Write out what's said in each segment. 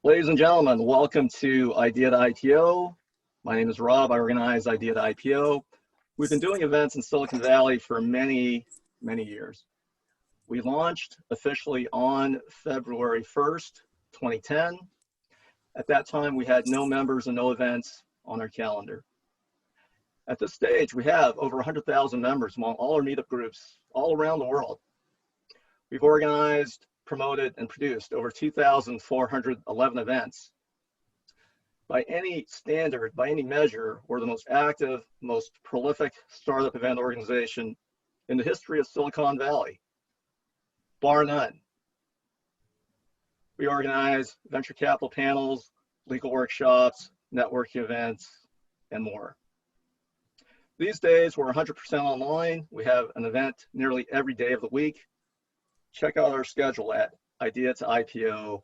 Ladies and gentlemen, welcome to Idea to IPO. My name is Rob. I organize Idea to IPO. We've been doing events in Silicon Valley for many years. We launched officially on February 1st, 2010. At that time, we had no members and no events on our calendar. At this stage, we have over 100,000 members among all our meetup groups all around the world. We've organized, promoted, and produced over 2,411 events. By any standard, by any measure, we're the most active, most prolific startup event organization in the history of Silicon Valley, bar none. We organize venture capital panels, legal workshops, networking events, and more. These days, we're 100% online. We have an event nearly every day of the week. Check out our schedule at ideatoipo.com.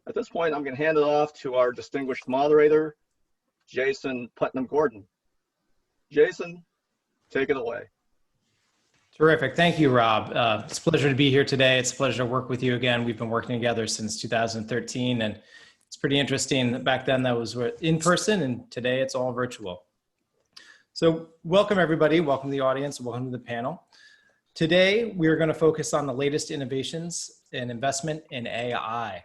At this point, I'm going to hand it off to our distinguished moderator, Jason Putnam-Gordon. Jason, take it away. Terrific. Thank you, Rob. It's a pleasure to be here today. It's a pleasure to work with you again. We've been working together since 2013, and it's pretty interesting. Back then, that was in person, and today it's all virtual. So welcome, everybody. Welcome to the audience. Welcome to the panel. Today, we're going to focus on the latest innovations in investment in AI.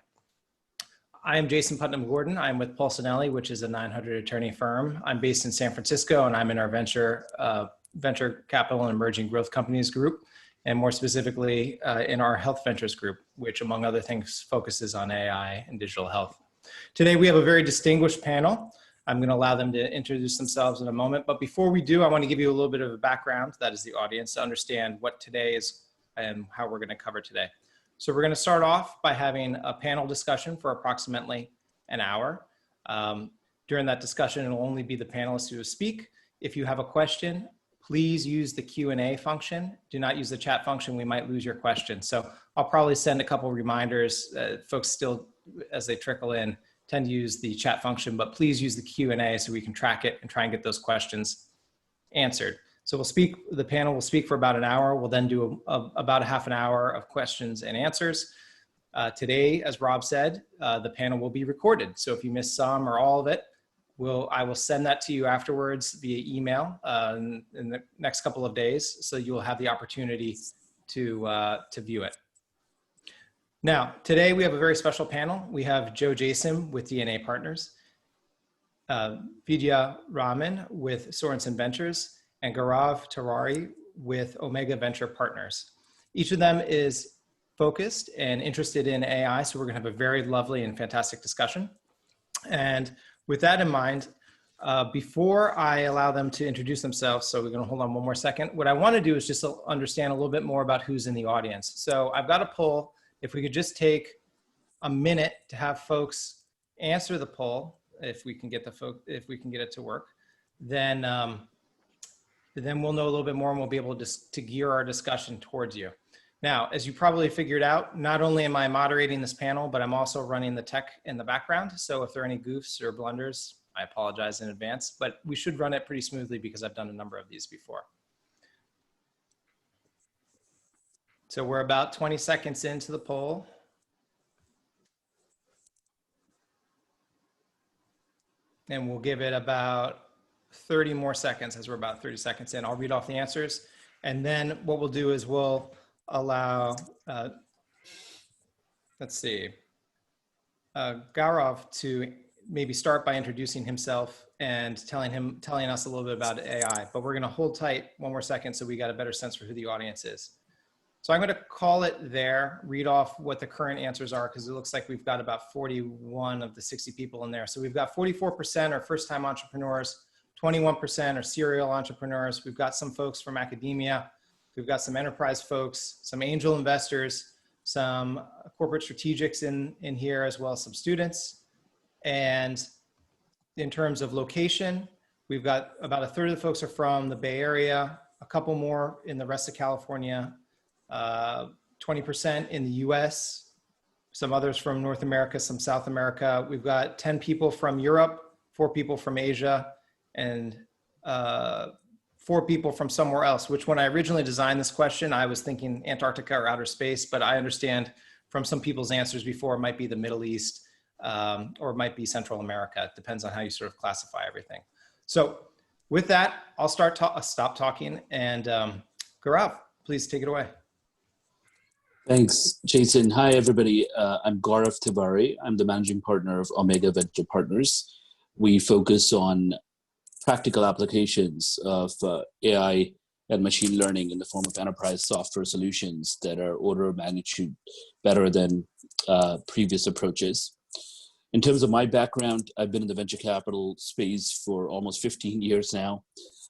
I am Jason Putnam-Gordon. I'm with Polsinelli, which is a 900 attorney firm. I'm based in San Francisco, and I'm in our venture capital and emerging growth companies group, and more specifically in our health ventures group, which among other things focuses on AI and digital health. Today, we have a very distinguished panel. I'm going to allow them to introduce themselves in a moment. But before we do, I want to give you a little bit of a background, that is the audience, to understand what today is and how we're going to cover today. So we're going to start off by having a panel discussion for approximately an hour. During that discussion, it will only be the panelists who speak. If you have a question, please use the Q&A function. Do not use the chat function. We might lose your question. So I'll probably send a couple of reminders. Folks still, as they trickle in, tend to use the chat function, but please use the Q&A so we can track it and try and get those questions answered. So the panel will speak for about an hour. We'll then do about a half an hour of questions and answers. Today, as Rob said, the panel will be recorded. So if you miss some or all of it, I will send that to you afterwards via email in the next couple of days. So you'll have the opportunity to view it. Now, today we have a very special panel. We have Joe Jason with DNA Partners, Vidya Raman with Sorensen Ventures, and Gaurav Tiwari with Omega Venture Partners. Each of them is focused and interested in AI, so we're gonna have a very lovely and fantastic discussion. And with that in mind, before I allow them to introduce themselves, so we're gonna hold on one more second, what I wanna do is just understand a little bit more about who's in the audience. So I've got a poll. If we could just take a minute to have folks answer the poll, if we can get it to work, then we'll know a little bit more and we'll be able to gear our discussion towards you. Now, as you probably figured out, not only am I moderating this panel, but I'm also running the tech in the background. So if there are any goofs or blunders, I apologize in advance, but we should run it pretty smoothly because I've done a number of these before. So we're about 20 seconds into the poll. And we'll give it about 30 more seconds as we're about 30 seconds in. I'll read off the answers. And then what we'll do is we'll allow, let's see, Gaurav to maybe start by introducing himself and telling us a little bit about AI. But we're gonna hold tight one more second so we got a better sense for who the audience is. So I'm going to call it there, read off what the current answers are, because it looks like we've got about 41 of the 60 people in there. So we've got 44% are first-time entrepreneurs, 21% are serial entrepreneurs. We've got some folks from academia. We've got some enterprise folks, some angel investors, some corporate strategics in here, as well as some students. And in terms of location, we've got about a third of the folks are from the Bay Area, a couple more in the rest of California, 20% in the US, some others from North America, some South America. We've got 10 people from Europe, 4 people from Asia, and 4 people from somewhere else, which when I originally designed this question, I was thinking Antarctica or outer space, but I understand from some people's answers before, it might be the Middle East, or it might be Central America. It depends on how you sort of classify everything. So with that, I'll stop talking, and Gaurav, please take it away. Thanks, Jason. Hi, everybody. I'm Gaurav Tiwari. I'm the managing partner of Omega Venture Partners. We focus on practical applications of AI and machine learning in the form of enterprise software solutions that are order of magnitude better than previous approaches. In terms of my background, I've been in the venture capital space for almost 15 years now.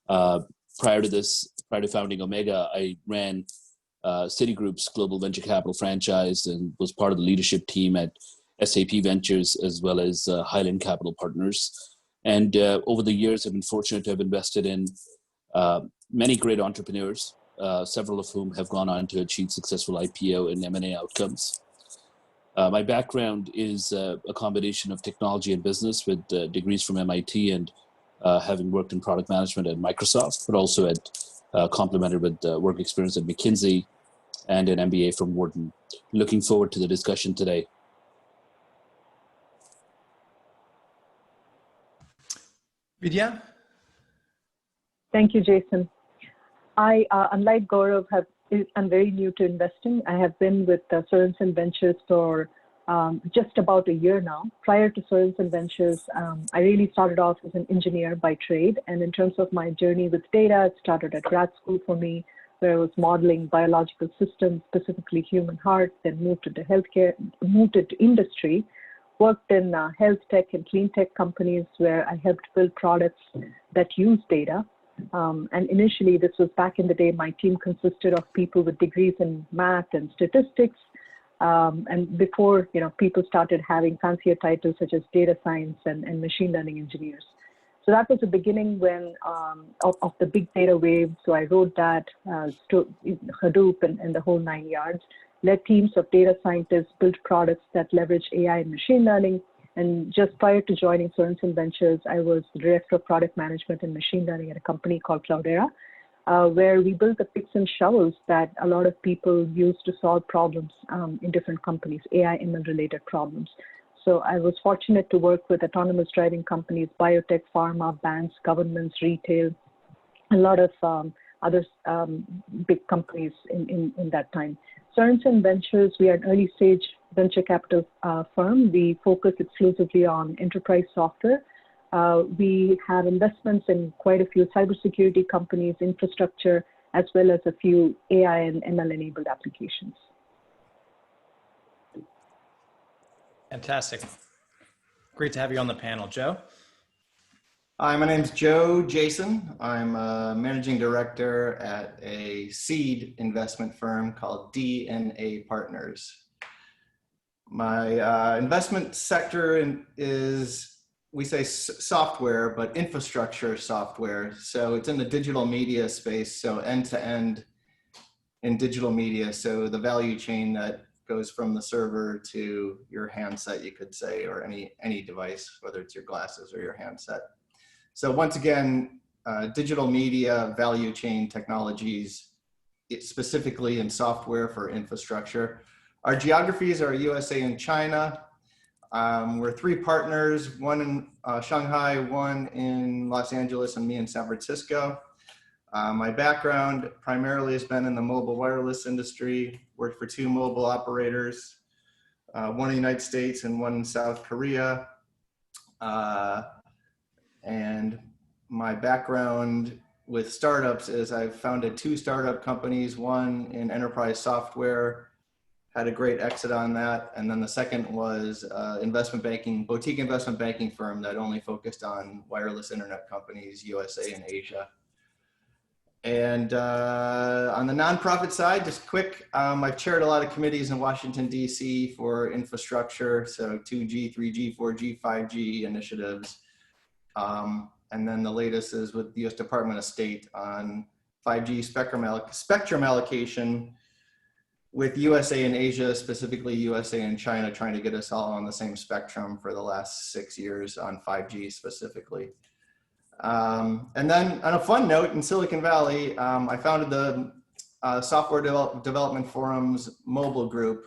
Prior to founding Omega, I ran Citigroup's global venture capital franchise and was part of the leadership team at SAP Ventures as well as Highland Capital Partners. And over the years, I've been fortunate to have invested in many great entrepreneurs, several of whom have gone on to achieve successful IPO and M&A outcomes. My background is a combination of technology and business with degrees from MIT and having worked in product management at Microsoft, but also at complemented with work experience at McKinsey and an MBA from Wharton. Looking forward to the discussion today. Vidya? Thank you, Jason. I, unlike Gaurav, I'm very new to investing. I have been with Sorensen Ventures for just about a year now. Prior to Sorensen Ventures, I really started off as an engineer by trade. And in terms of my journey with data, it started at grad school for me, where I was modeling biological systems, specifically human heart, then moved into healthcare, moved into industry, worked in health tech and clean tech companies where I helped build products that use data. And initially, this was back in the day, my team consisted of people with degrees in math and statistics. And before, people started having fancier titles such as data science and machine learning engineers. So that was the beginning of the big data wave. So I wrote that, Hadoop and the whole 9 yards, led teams of data scientists, built products that leverage AI and machine learning. And just prior to joining Sorensen Ventures, I was the director of product management and machine learning at a company called Cloudera, where we built the picks and shovels that a lot of people use to solve problems in different companies, AI, ML related problems. So I was fortunate to work with autonomous driving companies, biotech, pharma, banks, governments, retail, a lot of other big companies in that time. Sorensen Ventures, we are an early stage venture capital firm. We focus exclusively on enterprise software. We have investments in quite a few cybersecurity companies, infrastructure, as well as a few AI and ML enabled applications. Fantastic. Great to have you on the panel. Joe? Hi, my name is Joe Jason. I'm a managing director at a seed investment firm called DNA Partners. My investment sector is, we say software, but infrastructure software. So it's in the digital media space, so end-to-end in digital media. So the value chain that goes from the server to your handset, you could say, or any device, whether it's your glasses or your handset. So once again, digital media value chain technologies, specifically in software for infrastructure. Our geographies are USA and China. We're 3 partners, one in Shanghai, one in Los Angeles, and me in San Francisco. My background primarily has been in the mobile wireless industry, worked for 2 mobile operators, one in the United States and one in South Korea. And my background with startups is I've founded 2 startup companies, one in enterprise software, had a great exit on that. And then the second was investment banking, boutique investment banking firm that only focused on wireless internet companies, USA and Asia. And on the nonprofit side, just quick, I've chaired a lot of committees in Washington, D.C. for infrastructure, so 2G, 3G, 4G, 5G initiatives. And then the latest is with the U.S. Department of State on 5G spectrum allocation with USA and Asia, specifically USA and China, trying to get us all on the same spectrum for the last 6 years on 5G specifically. And then on a fun note, in Silicon Valley, I founded the Software Development Forum's mobile group.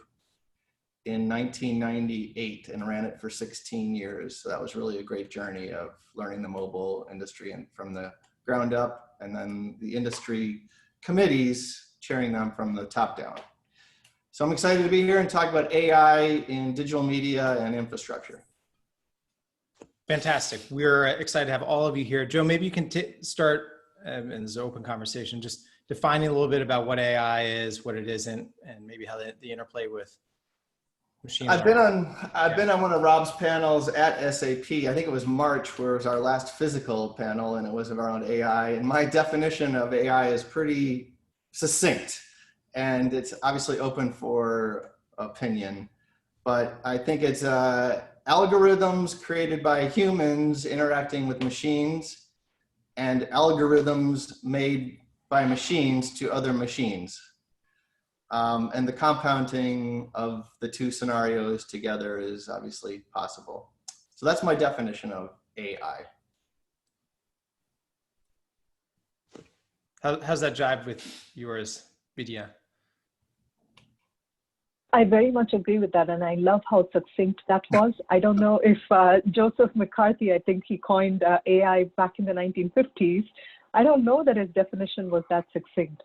in 1998 and ran it for 16 years. So that was really a great journey of learning the mobile industry and from the ground up, and then the industry committees chairing them from the top down. So I'm excited to be here and talk about AI in digital media and infrastructure. Fantastic. We're excited to have all of you here. Joe, maybe you can start in this open conversation, just defining a little bit about what AI is, what it isn't, and maybe how the interplay with machine learning. I've been on one of Rob's panels at SAP. I think it was March, where it was our last physical panel, and it was around AI. And my definition of AI is pretty succinct, and it's obviously open for opinion. But I think it's algorithms created by humans interacting with machines, and algorithms made by machines to other machines. And the compounding of the two scenarios together is obviously possible. So that's my definition of AI. How's that jive with yours, Vidya? I very much agree with that, and I love how succinct that was. I don't know if Joseph McCarthy, I think he coined AI back in the 1950s. I don't know that his definition was that succinct.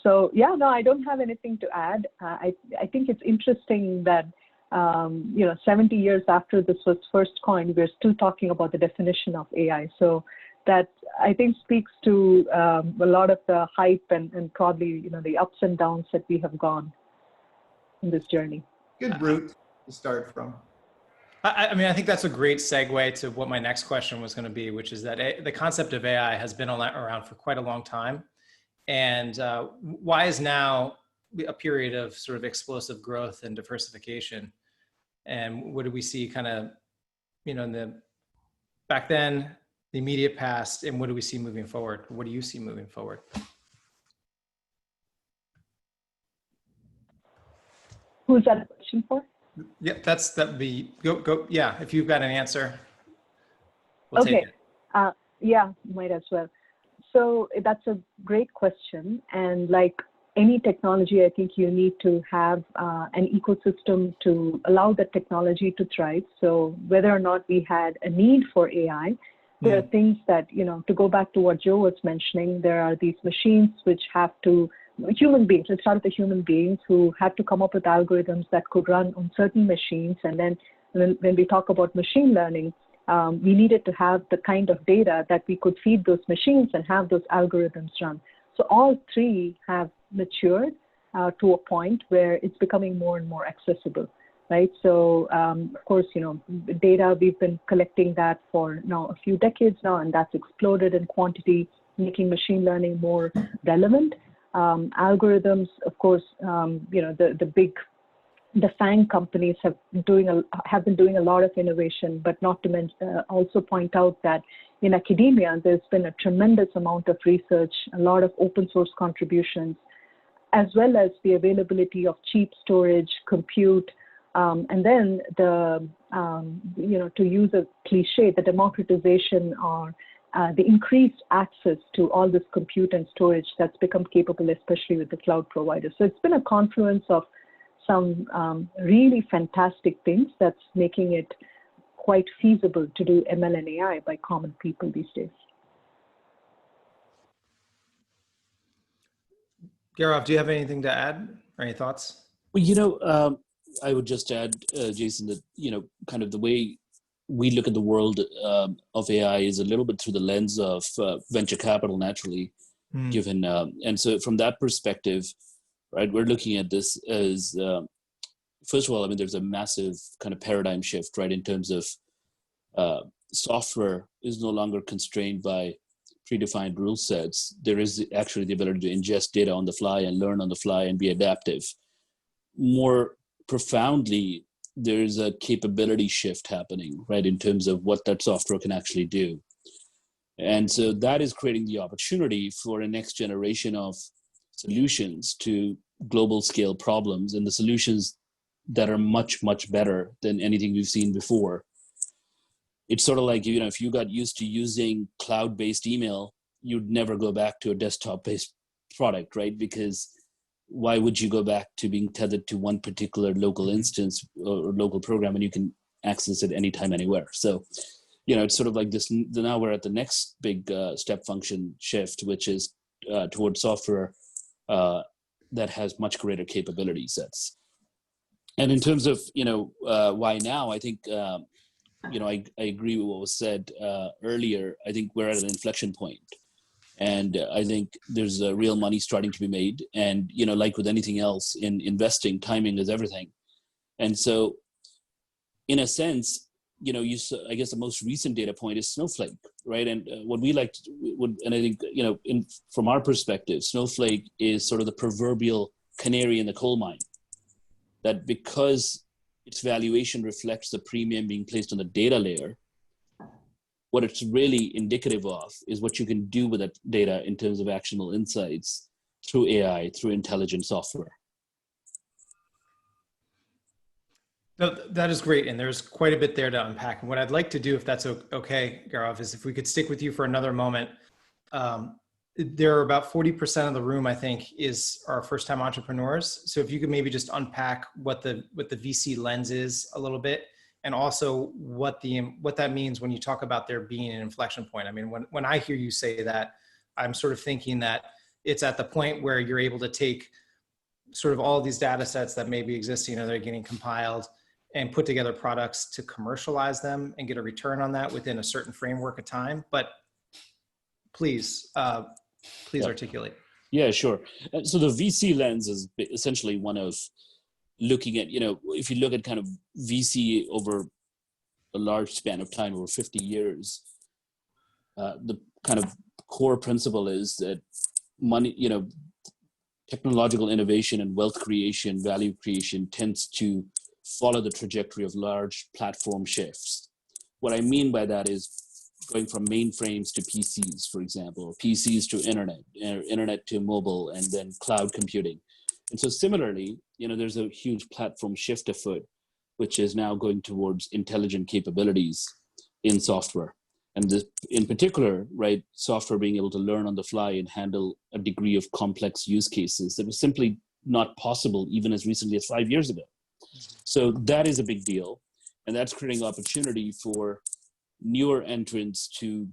So yeah, no, I don't have anything to add. I think it's interesting that 70 years after this was first coined, we're still talking about the definition of AI. So that I think speaks to a lot of the hype and probably the ups and downs that we have gone in this journey. Good route to start from. I mean, I think that's a great segue to what my next question was going to be, which is that the concept of AI has been around for quite a long time. And why is now a period of sort of explosive growth and diversification? And what do we see kind of, in the back then, the immediate past, and what do we see moving forward? What do you see moving forward? Who's that a question for? Yeah, that'd be go. Yeah, if you've got an answer, we'll take it. Yeah, might as well. So that's a great question. And like any technology, I think you need to have an ecosystem to allow the technology to thrive. So whether or not we had a need for AI, there are things that, to go back to what Joe was mentioning, there are these machines which have to, human beings, let's start with the human beings who had to come up with algorithms that could run on certain machines. And then when we talk about machine learning, we needed to have the kind of data that we could feed those machines and have those algorithms run. So all three have matured to a point where it's becoming more and more accessible, right? So of course, data, we've been collecting that for now a few decades now, and that's exploded in quantity, making machine learning more relevant. Algorithms, of course, the FANG companies have been doing a lot of innovation, but not to mention, also point out that in academia, there's been a tremendous amount of research, a lot of open source contributions, as well as the availability of cheap storage, compute, and then to use a cliche, the democratization or the increased access to all this compute and storage that's become capable, especially with the cloud providers. So it's been a confluence of some really fantastic things that's making it quite feasible to do ML and AI by common people these days. Gaurav, do you have anything to add or any thoughts? Well, I would just add, Jason, that, kind of the way we look at the world of AI is a little bit through the lens of venture capital, naturally, given. And so from that perspective, right, we're looking at this as, first of all, I mean, there's a massive kind of paradigm shift, right, in terms of software is no longer constrained by predefined rule sets. There is actually the ability to ingest data on the fly and learn on the fly and be adaptive. More profoundly, there's a capability shift happening, right, in terms of what that software can actually do. And so that is creating the opportunity for a next generation of solutions to global scale problems, and the solutions that are much, much better than anything we've seen before. It's sort of like, if you got used to using cloud-based email, you'd never go back to a desktop-based product, right? Because why would you go back to being tethered to one particular local instance or local program when you can access it anytime, anywhere? So, it's sort of like this. Now we're at the next big step function shift, which is towards software that has much greater capability sets. And in terms of, why now, I think, I agree with what was said earlier. I think we're at an inflection point. And I think there's real money starting to be made. And, like with anything else in investing, timing is everything. And so, in a sense, I guess the most recent data point is Snowflake, right? And what we like to, and I think, from our perspective, Snowflake is sort of the proverbial canary in the coal mine. That because its valuation reflects the premium being placed on the data layer, what it's really indicative of is what you can do with that data in terms of actionable insights through AI, through intelligent software. No, that is great. And there's quite a bit there to unpack. And what I'd like to do, if that's okay, Gaurav, is if we could stick with you for another moment. There are about 40% of the room, I think, is our first-time entrepreneurs. So if you could maybe just unpack what the VC lens is a little bit, and also what that means when you talk about there being an inflection point. I mean, when I hear you say that, I'm sort of thinking that it's at the point where you're able to take sort of all of these data sets that may be existing or they're getting compiled and put together products to commercialize them and get a return on that within a certain framework of time. But please articulate. Yeah, sure. So the VC lens is essentially one of looking at, if you look at kind of VC over a large span of time, over 50 years, the kind of core principle is that money, technological innovation and wealth creation, value creation tends to follow the trajectory of large platform shifts. What I mean by that is going from mainframes to PCs, for example, or PCs to internet to mobile, and then cloud computing. And so similarly, there's a huge platform shift afoot, which is now going towards intelligent capabilities in software. And this, in particular, right, software being able to learn on the fly and handle a degree of complex use cases that was simply not possible even as recently as 5 years ago. So that is a big deal. And that's creating opportunity for newer entrants to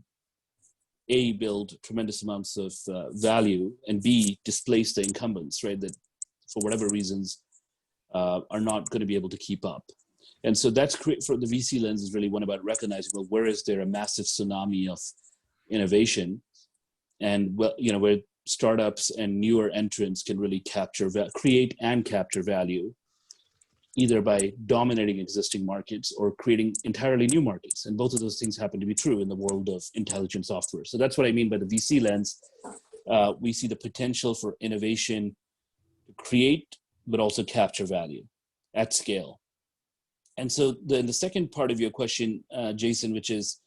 A, build tremendous amounts of value, and B, displace the incumbents, right, that for whatever reasons are not going to be able to keep up. And so that's for the VC lens is really one about recognizing, well, where is there a massive tsunami of innovation, and where startups and newer entrants can really create and capture value, either by dominating existing markets or creating entirely new markets. And both of those things happen to be true in the world of intelligent software. So that's what I mean by the VC lens. We see the potential for innovation to create, but also capture value at scale. And so the second part of your question, Jason, which is,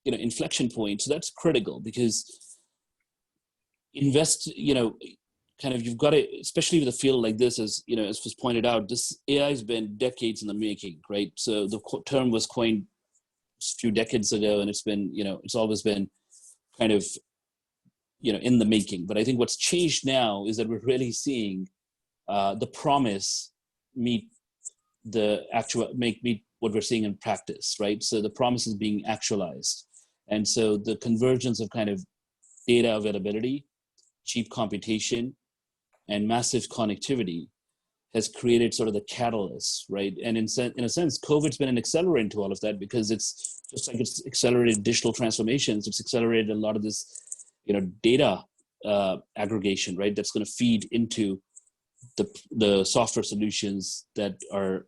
inflection point. So that's critical because you've got to, especially with a field like this, as was pointed out, this AI has been decades in the making, right? So the term was coined a few decades ago, and it's been, it's always been kind of, in the making. But I think what's changed now is that we're really seeing the promise meet what we're seeing in practice, right? So the promise is being actualized. And so the convergence of kind of data availability, cheap computation, and massive connectivity has created sort of the catalyst, right? And in a sense, COVID's been an accelerant to all of that, because it's just like it's accelerated digital transformations. It's accelerated a lot of this, data aggregation, right? That's going to feed into the software solutions that are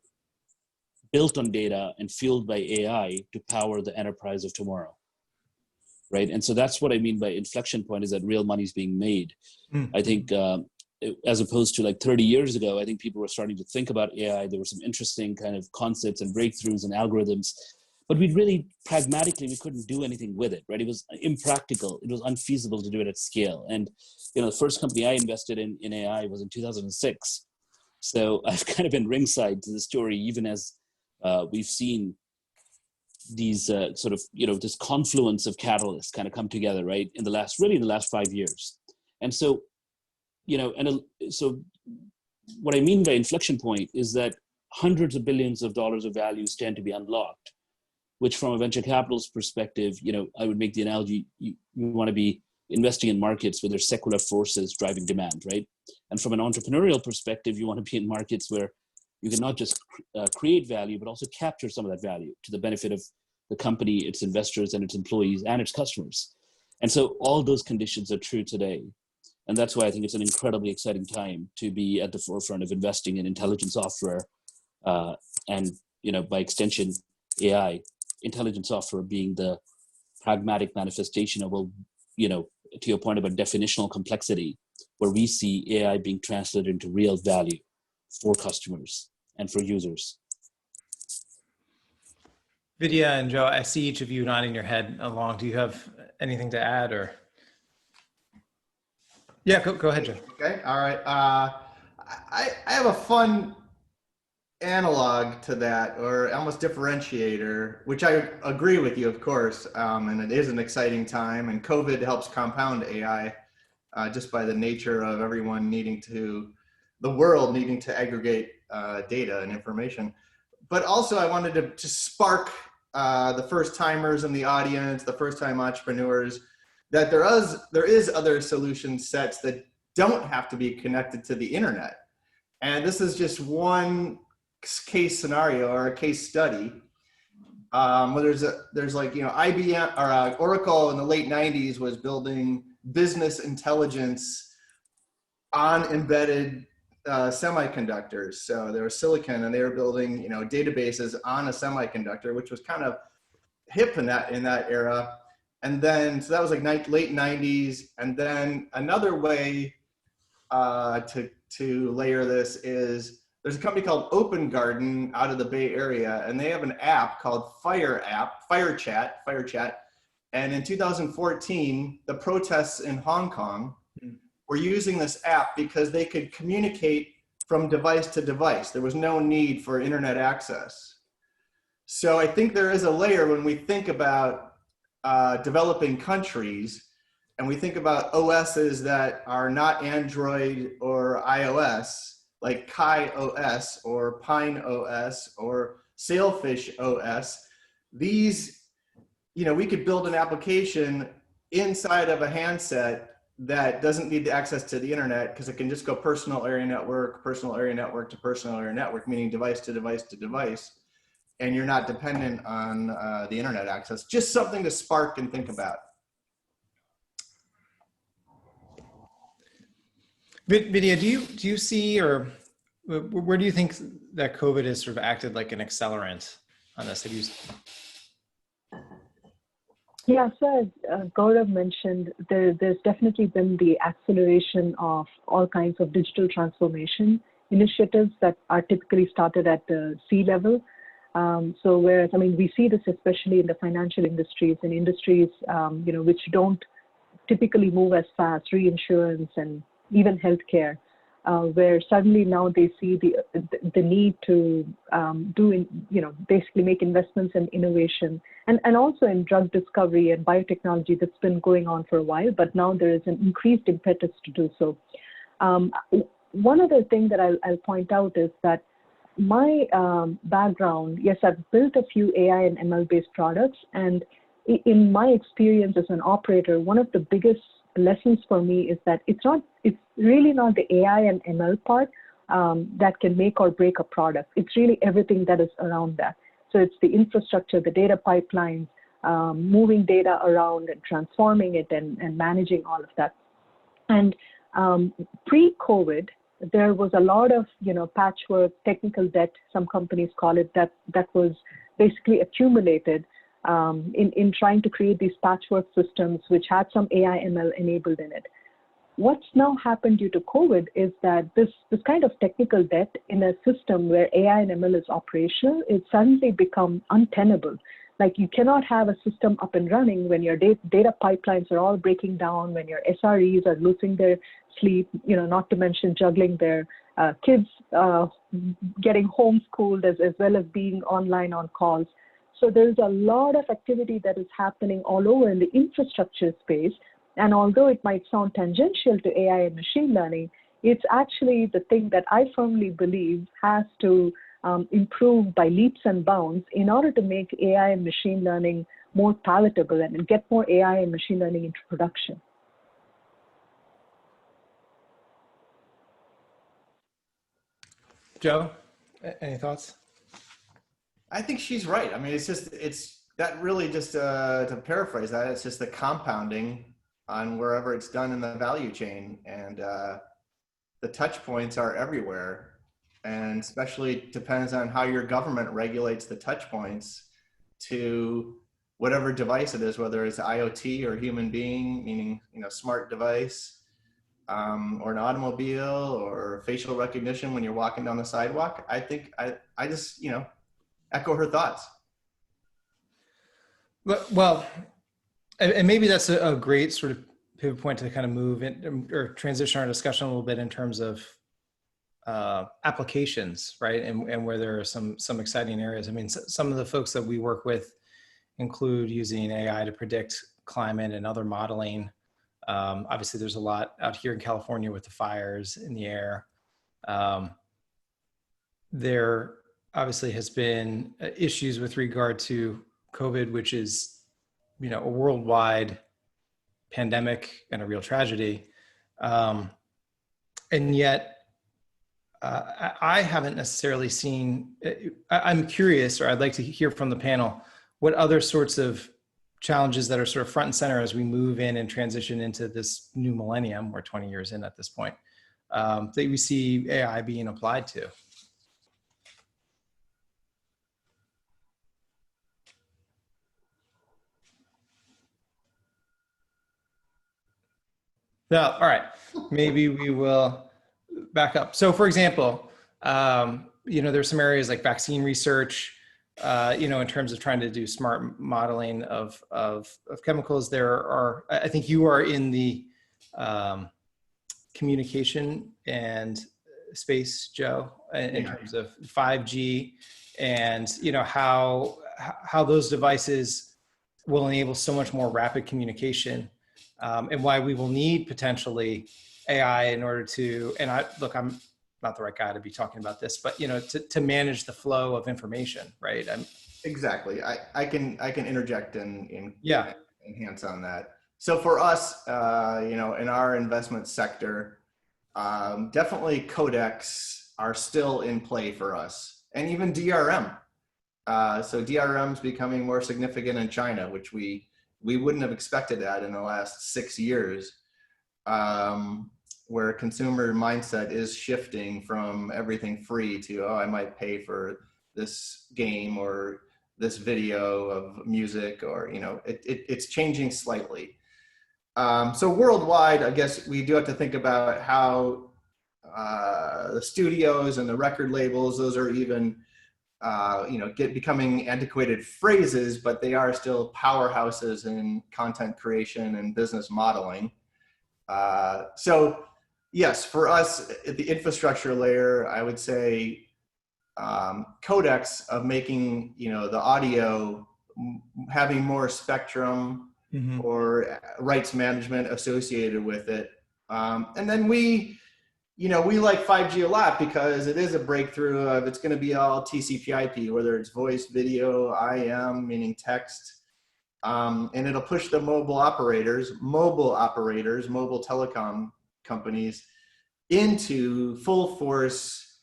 built on data and fueled by AI to power the enterprise of tomorrow, right? And so that's what I mean by inflection point, is that real money is being made. I think as opposed to like 30 years ago, I think people were starting to think about AI. There were some interesting kind of concepts and breakthroughs and algorithms, but we couldn't do anything with it, right? It was impractical. It was unfeasible to do it at scale. And, the first company I invested in AI was in 2006. So I've kind of been ringside to the story, even as we've seen these this confluence of catalysts kind of come together, right? In the last 5 years. And so, so what I mean by inflection point is that hundreds of billions of dollars of value tend to be unlocked, which from a venture capitalist perspective, I would make the analogy, you want to be investing in markets where there's secular forces driving demand, right? And from an entrepreneurial perspective, you want to be in markets where you can not just create value, but also capture some of that value to the benefit of the company, its investors, and its employees, and its customers. And so all those conditions are true today. And that's why I think it's an incredibly exciting time to be at the forefront of investing in intelligent software and, by extension, AI, intelligent software being the pragmatic manifestation of, to your point about definitional complexity, where we see AI being translated into real value for customers and for users. Vidya and Joe, I see each of you nodding your head along. Do you have anything to add or? Yeah, go ahead, Joe. Okay, all right. I have a fun analog to that, or almost differentiator, which I agree with you, of course, and it is an exciting time, and COVID helps compound AI just by the nature of everyone the world needing to aggregate data and information. But also I wanted to spark the first timers in the audience, the first time entrepreneurs, that there is other solution sets that don't have to be connected to the internet. And this is just one case scenario or a case study where there's like, IBM or Oracle in the late 90s was building business intelligence on embedded semiconductors. So there was silicon and they were building, databases on a semiconductor, which was kind of hip in that era. And then, so that was like late 90s. And then another way to layer this is there's a company called Open Garden out of the Bay Area, and they have an app called Fire Chat. And in 2014, the protests in Hong Kong were using this app because they could communicate from device to device. There was no need for internet access. So I think there is a layer when we think about developing countries, and we think about OSs that are not Android or iOS, like Kai OS or Pine OS or Sailfish OS. These, we could build an application inside of a handset that doesn't need access to the internet because it can just go personal area network to personal area network, meaning device to device to device. And you're not dependent on the internet access. Just something to spark and think about. Vidya, do you see, or where do you think that COVID has sort of acted like an accelerant on this? Yeah, so as Gaurav mentioned, there's definitely been the acceleration of all kinds of digital transformation initiatives that are typically started at the C-level. So whereas, we see this especially in the financial industries and industries, which don't typically move as fast, reinsurance and even healthcare, where suddenly now they see the need to basically make investments in innovation and also in drug discovery and biotechnology that's been going on for a while, but now there is an increased impetus to do so. One other thing that I'll point out is that my background, yes, I've built a few AI and ML-based products, and in my experience as an operator, one of the biggest lessons for me is that it's really not the AI and ML part that can make or break a product. It's really everything that is around that. So it's the infrastructure, the data pipelines, moving data around and transforming it and managing all of that. And pre-COVID, there was a lot of, patchwork, technical debt, some companies call it, that was basically accumulated in trying to create these patchwork systems, which had some AI ML enabled in it. What's now happened due to COVID is that this kind of technical debt in a system where AI and ML is operational, it's suddenly become untenable. Like, you cannot have a system up and running when your data pipelines are all breaking down, when your SREs are losing their sleep, not to mention juggling their kids getting homeschooled as well as being online on calls. So there's a lot of activity that is happening all over in the infrastructure space. And although it might sound tangential to AI and machine learning, It's actually the thing that I firmly believe has to improve by leaps and bounds in order to make AI and machine learning more palatable and get more AI and machine learning into production. Joe, any thoughts? I think she's right. I mean, it's that really just to paraphrase that, it's just the compounding on wherever it's done in the value chain. And the touch points are everywhere. And especially depends on how your government regulates the touch points to whatever device it is, whether it's IoT or human being, meaning, smart device, or an automobile or facial recognition when you're walking down the sidewalk. I think I just, echo her thoughts. Well, and maybe that's a great sort of pivot point to kind of move in or transition our discussion a little bit in terms of applications, right? And where there are some exciting areas. I mean, some of the folks that we work with include using AI to predict climate and other modeling. Obviously, there's a lot out here in California with the fires in the air. There obviously has been issues with regard to COVID, which is, a worldwide pandemic and a real tragedy. And yet, I haven't necessarily seen, I'm curious, or I'd like to hear from the panel, what other sorts of challenges that are sort of front and center as we move in and transition into this new millennium, we're 20 years in at this point, that we see AI being applied to. No, all right, maybe we will back up. So for example, there's some areas like vaccine research, in terms of trying to do smart modeling of chemicals. There are, I think you are in the communication and space, Joe, in terms of 5G and, how those devices will enable so much more rapid communication, and why we will need potentially AI in order to, and I'm not the right guy to be talking about this, but to manage the flow of information, right? Exactly. I can interject and yeah, enhance on that. So for us, in our investment sector, definitely codecs are still in play for us, and even DRM. So DRM is becoming more significant in China, which we wouldn't have expected that in the last 6 years. Where consumer mindset is shifting from everything free to, I might pay for this game or this video of music, or, it's changing slightly. So worldwide, I guess we do have to think about how the studios and the record labels, those are even, becoming antiquated phrases, but they are still powerhouses in content creation and business modeling. So yes, for us at the infrastructure layer, I would say codecs of making, the audio having more spectrum or rights management associated with it. And then we like 5G a lot because it is a breakthrough of, it's going to be all TCP/IP, whether it's voice, video, IM, meaning text. And it'll push the mobile telecom companies into full force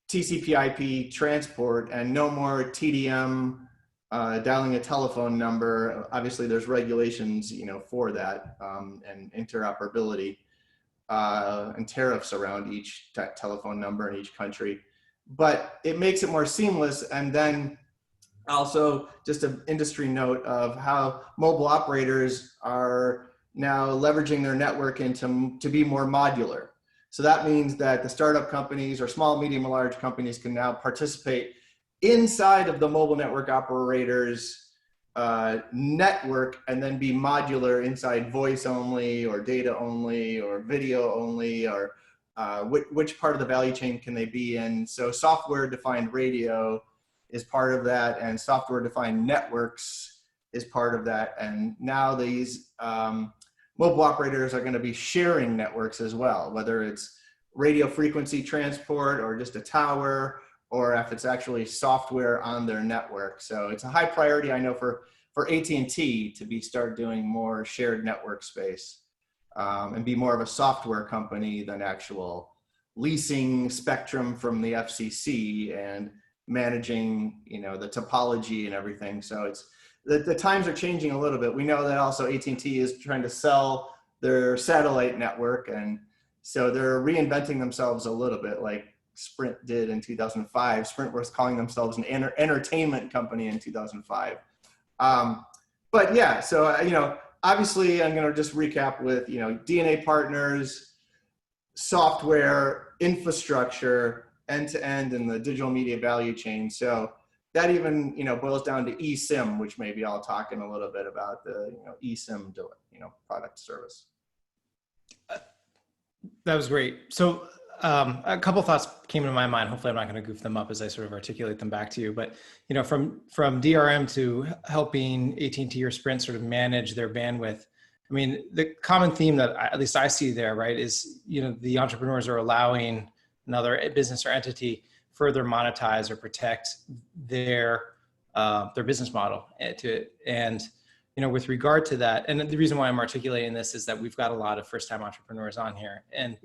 TCP/IP transport, and no more TDM, dialing a telephone number. Obviously there's regulations, for that, and interoperability, and tariffs around each telephone number in each country, but it makes it more seamless. And then also just an industry note of how mobile operators are now leveraging their network to be more modular. So that means that the startup companies or small, medium, and large companies can now participate inside of the mobile network operators network, and then be modular inside voice only or data only or video only, or which part of the value chain can they be in. So software defined radio is part of that, and software defined networks is part of that. And now these mobile operators are going to be sharing networks as well, whether it's radio frequency transport or just a tower, or if it's actually software on their network. So it's a high priority, I know, for AT&T to start doing more shared network space and be more of a software company than actual leasing spectrum from the FCC and managing, the topology and everything. So it's the times are changing a little bit. We know that also AT&T is trying to sell their satellite network, and so they're reinventing themselves a little bit, like Sprint did in 2005. Sprint was calling themselves an entertainment company in 2005. But yeah, so obviously I'm going to just recap with DNA partners, software, infrastructure, end-to-end in the digital media value chain. So that even boils down to eSIM, which maybe I'll talk in a little bit about the eSIM product service. That was great. So a couple thoughts came to my mind. Hopefully I'm not going to goof them up as I sort of articulate them back to you. But from DRM to helping AT&T or Sprint sort of manage their bandwidth, I mean, the common theme that at least I see there, right, is the entrepreneurs are allowing another business or entity further monetize or protect their business model with regard to that. And the reason why I'm articulating this is that we've got a lot of first-time entrepreneurs on here, and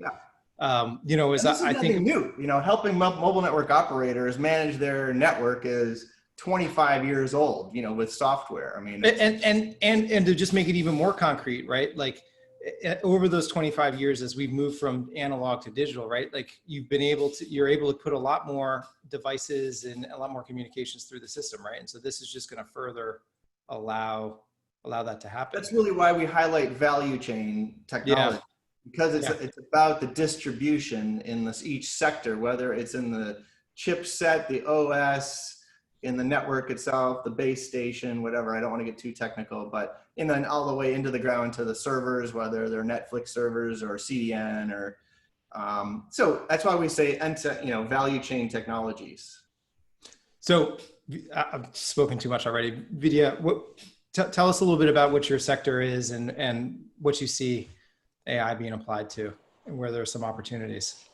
I think new, helping mobile network operators manage their network is 25 years old, with software. I mean, and to just make it even more concrete, right? Like over those 25 years, as we've moved from analog to digital, right? Like you're able to put a lot more devices and a lot more communications through the system, right? And so this is just going to further allow that to happen. That's really why we highlight value chain technology. Yeah. Because it's about the distribution in each sector, whether it's in the chipset, the OS, in the network itself, the base station, whatever. I don't want to get too technical, but then all the way into the ground to the servers, whether they're Netflix servers or CDN or so that's why we say value chain technologies. So I've spoken too much already. Vidya, tell us a little bit about what your sector is and what you see AI being applied to, and where there are some opportunities.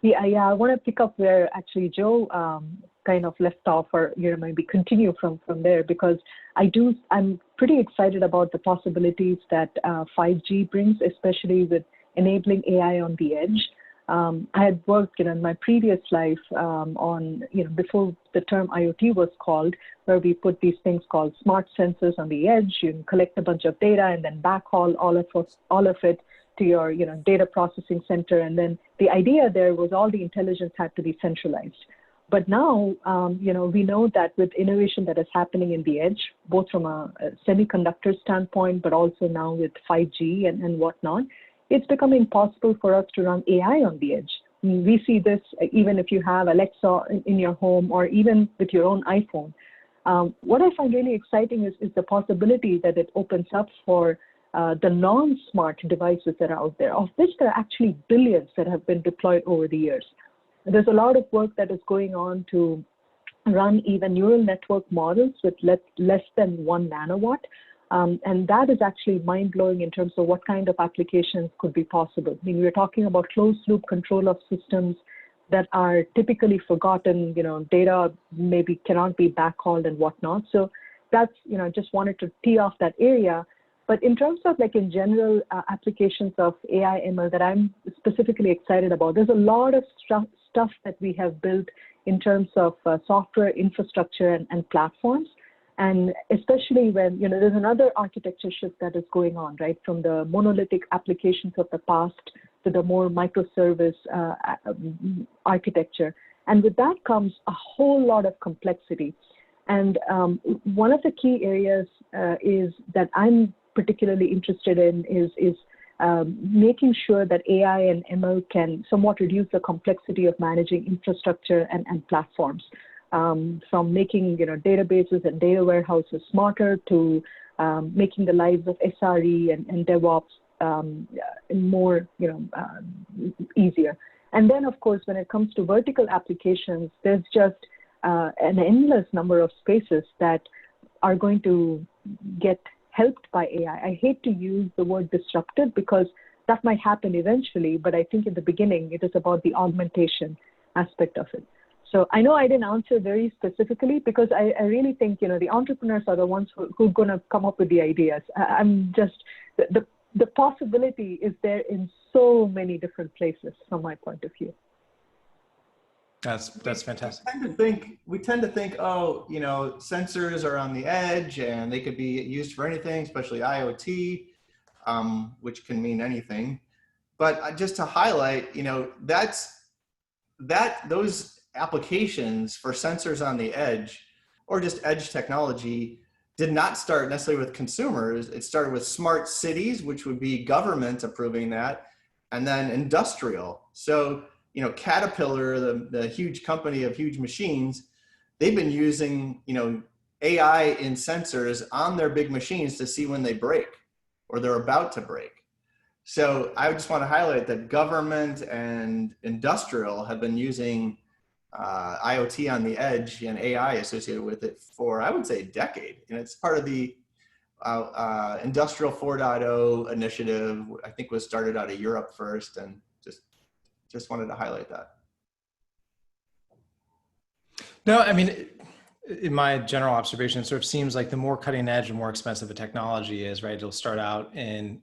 Yeah, I want to pick up where actually Joe kind of left off, or maybe continue from there, because I'm pretty excited about the possibilities that 5G brings, especially with enabling AI on the edge. I had worked in my previous life on before the term IoT was called, where we put these things called smart sensors on the edge. You can collect a bunch of data and then backhaul all of it to your data processing center. And then the idea there was all the intelligence had to be centralized. But now we know that with innovation that is happening in the edge, both from a semiconductor standpoint, but also now with 5G and whatnot, it's becoming possible for us to run AI on the edge. We see this even if you have Alexa in your home, or even with your own iPhone. What I find really exciting is the possibility that it opens up for the non-smart devices that are out there, of which there are actually billions that have been deployed over the years. There's a lot of work that is going on to run even neural network models with less than 1 nanowatt. And that is actually mind-blowing in terms of what kind of applications could be possible. I mean, we're talking about closed-loop control of systems that are typically forgotten, data maybe cannot be backhauled and whatnot. So that's, just wanted to tee off that area. But in terms of in general applications of AI ML that I'm specifically excited about, there's a lot of stuff that we have built in terms of software infrastructure and platforms. And especially when, there's another architecture shift that is going on, right? From the monolithic applications of the past to the more microservice architecture. And with that comes a whole lot of complexity. And one of the key areas is that I'm particularly interested in is making sure that AI and ML can somewhat reduce the complexity of managing infrastructure and platforms. From making databases and data warehouses smarter to making the lives of SRE and DevOps more easier. And then, of course, when it comes to vertical applications, there's just an endless number of spaces that are going to get helped by AI. I hate to use the word disrupted because that might happen eventually, but I think in the beginning, it is about the augmentation aspect of it. So I know I didn't answer very specifically because I really think, the entrepreneurs are the ones who are going to come up with the ideas. I'm just, the possibility is there in so many different places from my point of view. That's fantastic. We tend to think, oh, sensors are on the edge and they could be used for anything, especially IoT, which can mean anything. But just to highlight, those applications for sensors on the edge or just edge technology did not start necessarily with consumers. It started with smart cities, which would be government approving that, and then industrial. So, Caterpillar, the huge company of huge machines, they've been using, AI in sensors on their big machines to see when they break or they're about to break. So I just want to highlight that government and industrial have been using IoT on the edge and AI associated with it for, I would say, a decade. And it's part of the Industrial 4.0 initiative, I think was started out of Europe first, and just wanted to highlight that. No, I mean, in my general observation, it sort of seems like the more cutting edge and more expensive a technology is, right, it'll start out and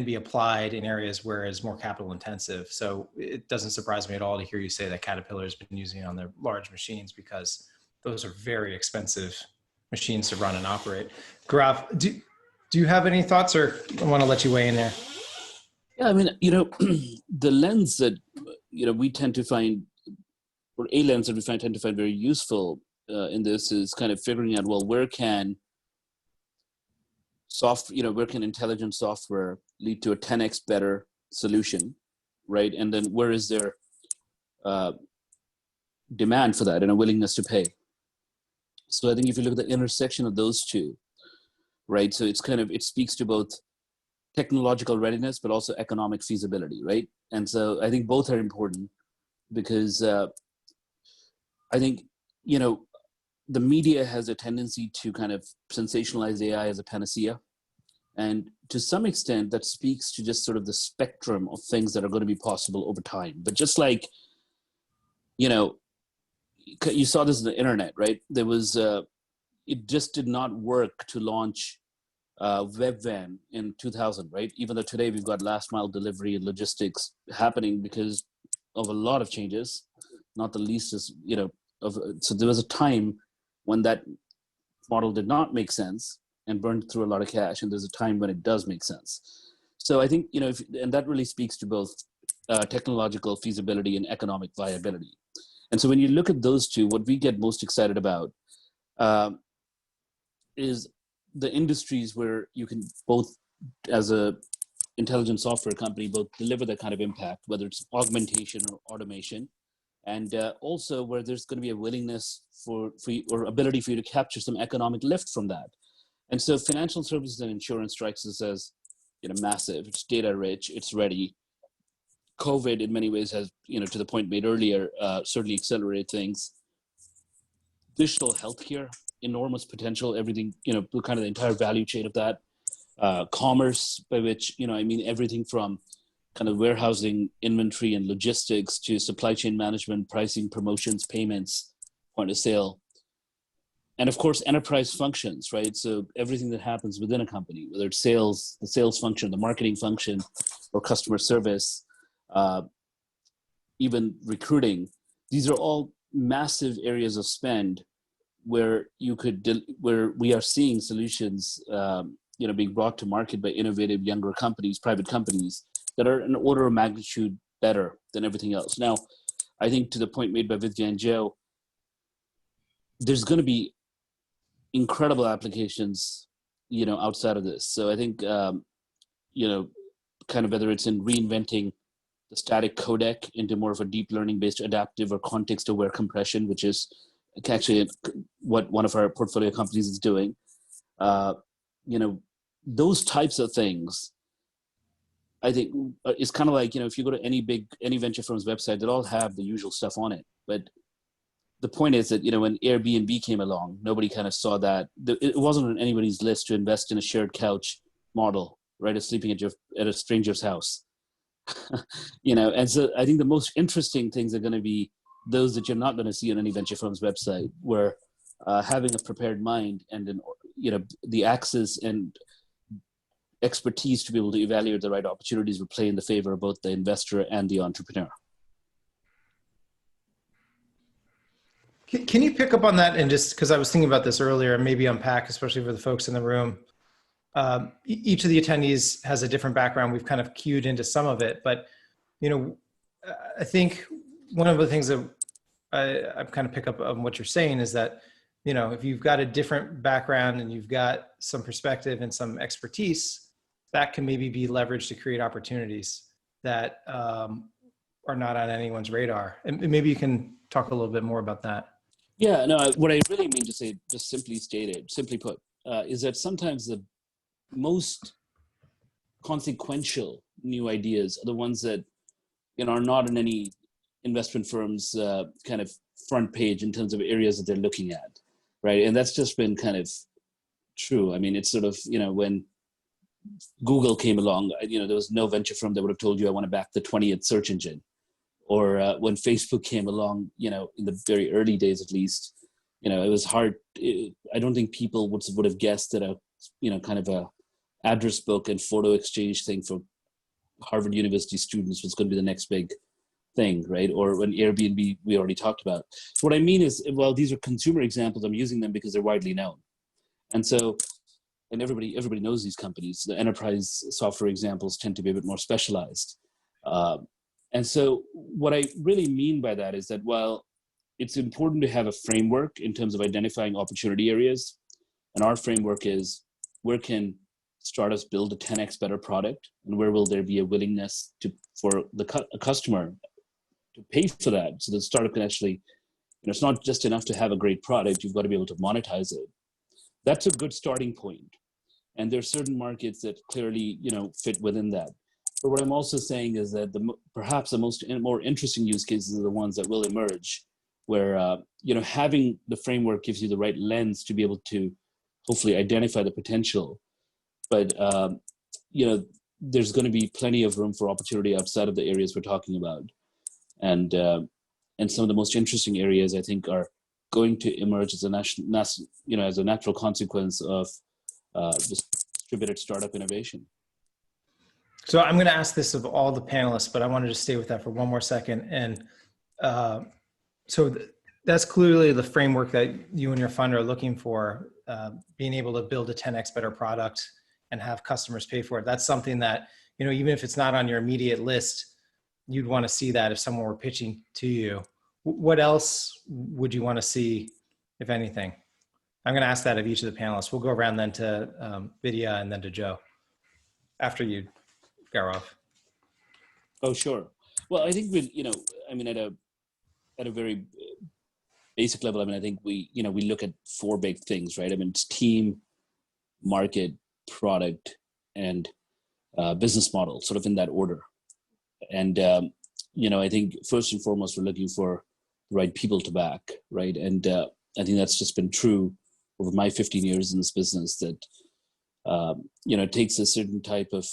be applied in areas where it's more capital intensive. So it doesn't surprise me at all to hear you say that Caterpillar has been using it on their large machines because those are very expensive machines to run and operate. Gaurav, do you have any thoughts, or I want to let you weigh in there? Yeah, I mean, the lens that, we tend to find, or a lens that we tend to find very useful in this is kind of figuring out, well, where can intelligent software lead to a 10x better solution, right? And then where is there demand for that and a willingness to pay? So I think if you look at the intersection of those two, right? So it speaks to both technological readiness, but also economic feasibility, right? And so I think both are important because I think, the media has a tendency to kind of sensationalize AI as a panacea. And to some extent, that speaks to just sort of the spectrum of things that are going to be possible over time. But just like, you saw this in the internet, right? There was, it just did not work to launch Webvan in 2000, right? Even though today we've got last mile delivery and logistics happening because of a lot of changes, not the least is, so there was a time when that model did not make sense and burned through a lot of cash, and there's a time when it does make sense. So I think, and that really speaks to both technological feasibility and economic viability. And so when you look at those two, what we get most excited about is the industries where you can both, as a intelligent software company, both deliver that kind of impact, whether it's augmentation or automation, and also where there's going to be a willingness for you, or ability for you to capture some economic lift from that. And so financial services and insurance strikes us as, massive. It's data rich, it's ready. COVID in many ways has, to the point made earlier, certainly accelerated things. Digital healthcare, enormous potential, everything, kind of the entire value chain of that. Commerce, by which, everything from kind of warehousing, inventory and logistics to supply chain management, pricing, promotions, payments, point of sale. And of course, enterprise functions, right? So everything that happens within a company, whether it's sales, the sales function, the marketing function, or customer service, even recruiting, these are all massive areas of spend where where we are seeing solutions, being brought to market by innovative younger companies, private companies that are an order of magnitude better than everything else. Now, I think to the point made by Vidya and Joe, there's going to be incredible applications, outside of this. So I think, kind of whether it's in reinventing the static codec into more of a deep learning based adaptive or context aware compression, which is actually what one of our portfolio companies is doing. Those types of things, I think it's kind of like, if you go to any venture firm's website, they all have the usual stuff on it, but the point is that, when Airbnb came along, nobody kind of saw that. It wasn't on anybody's list to invest in a shared couch model, right? Of sleeping at a stranger's house. And so I think the most interesting things are going to be those that you're not going to see on any venture firm's website, where having a prepared mind and the access and expertise to be able to evaluate the right opportunities will play in the favor of both the investor and the entrepreneur. Can you pick up on that, and just because I was thinking about this earlier, and maybe unpack, especially for the folks in the room. Each of the attendees has a different background. We've kind of cued into some of it, but I think one of the things that I kind of pick up on what you're saying is that if you've got a different background and you've got some perspective and some expertise, that can maybe be leveraged to create opportunities that are not on anyone's radar. And maybe you can talk a little bit more about that. Yeah, no, what I really mean to say, just simply put, is that sometimes the most consequential new ideas are the ones that are not in any investment firm's kind of front page in terms of areas that they're looking at, right? And that's just been kind of true. I mean, it's sort of, when Google came along, there was no venture firm that would have told you I want to back the 20th search engine. Or when Facebook came along, in the very early days, at least, it was hard. I don't think people would have guessed that kind of a address book and photo exchange thing for Harvard University students was going to be the next big thing, right? Or when Airbnb, we already talked about. So what I mean is, well, these are consumer examples. I'm using them because they're widely known. And so, and everybody knows these companies. The enterprise software examples tend to be a bit more specialized. And so what I really mean by that is that while it's important to have a framework in terms of identifying opportunity areas, and our framework is where can startups build a 10x better product, and where will there be a willingness for a customer to pay for that, so the startup can actually, it's not just enough to have a great product, you've got to be able to monetize it. That's a good starting point. And there are certain markets that clearly, fit within that. But what I'm also saying is that perhaps the more interesting use cases are the ones that will emerge, where having the framework gives you the right lens to be able to hopefully identify the potential. But there's going to be plenty of room for opportunity outside of the areas we're talking about, and some of the most interesting areas I think are going to emerge as a natural consequence of distributed startup innovation. So I'm going to ask this of all the panelists, but I wanted to stay with that for one more second. And that's clearly the framework that you and your fund are looking for, being able to build a 10x better product and have customers pay for it. That's something that, even if it's not on your immediate list, you'd want to see that if someone were pitching to you. What else would you want to see, if anything? I'm going to ask that of each of the panelists. We'll go around then to Vidya and then to Joe after you, Gaurav. Oh, sure. Well, I think at a very basic level, I think we look at four big things, right? It's team, market, product, and business model, sort of in that order. And, I think first and foremost, we're looking for the right people to back, right? And I think that's just been true over my 15 years in this business, that, it takes a certain type of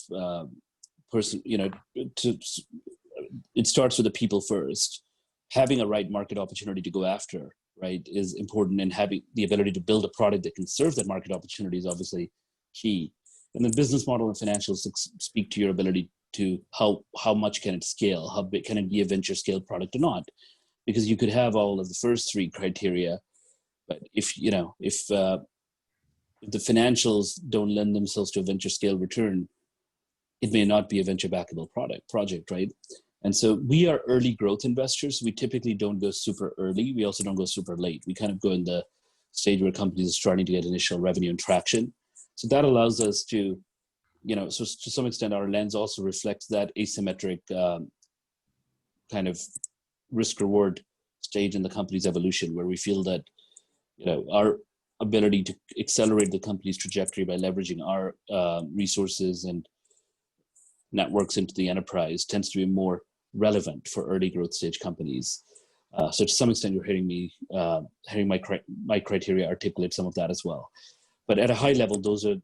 person, it starts with the people first. Having a right market opportunity to go after, right, is important, and having the ability to build a product that can serve that market opportunity is obviously key. And the business model and financials speak to your ability to how much can it scale, how big can it be a venture scale product or not, because you could have all of the first three criteria, but if the financials don't lend themselves to a venture scale return, it may not be a venture backable project, right? And so we are early growth investors. We typically don't go super early. We also don't go super late. We kind of go in the stage where companies are starting to get initial revenue and traction. So that allows us to, so to some extent, our lens also reflects that asymmetric kind of risk reward stage in the company's evolution, where we feel that, our ability to accelerate the company's trajectory by leveraging our resources and networks into the enterprise tends to be more relevant for early growth stage companies. So to some extent, you're hearing me, hearing my criteria articulate some of that as well. But at a high level, those are,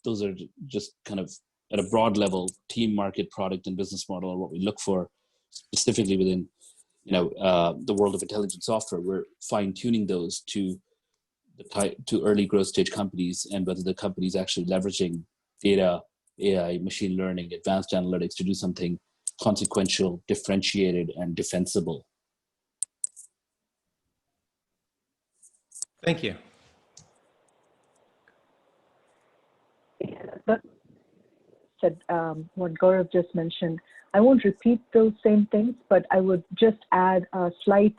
those are just kind of at a broad level, team, market, product, and business model are what we look for specifically within, the world of intelligent software. We're fine tuning those to early growth stage companies, and whether the company is actually leveraging data, AI, machine learning, advanced analytics to do something consequential, differentiated, and defensible. Thank you. That said, what Gaurav just mentioned, I won't repeat those same things, but I would just add a slight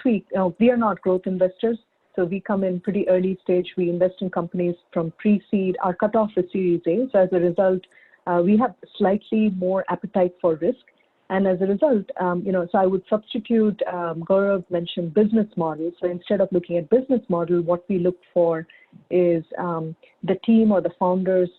tweak. We are not growth investors, so we come in pretty early stage. We invest in companies from pre-seed. Our cutoff is Series A, so as a result, we have slightly more appetite for risk. And as a result, so I would substitute, Gaurav mentioned business model. So instead of looking at business model, what we look for is the team or the founder's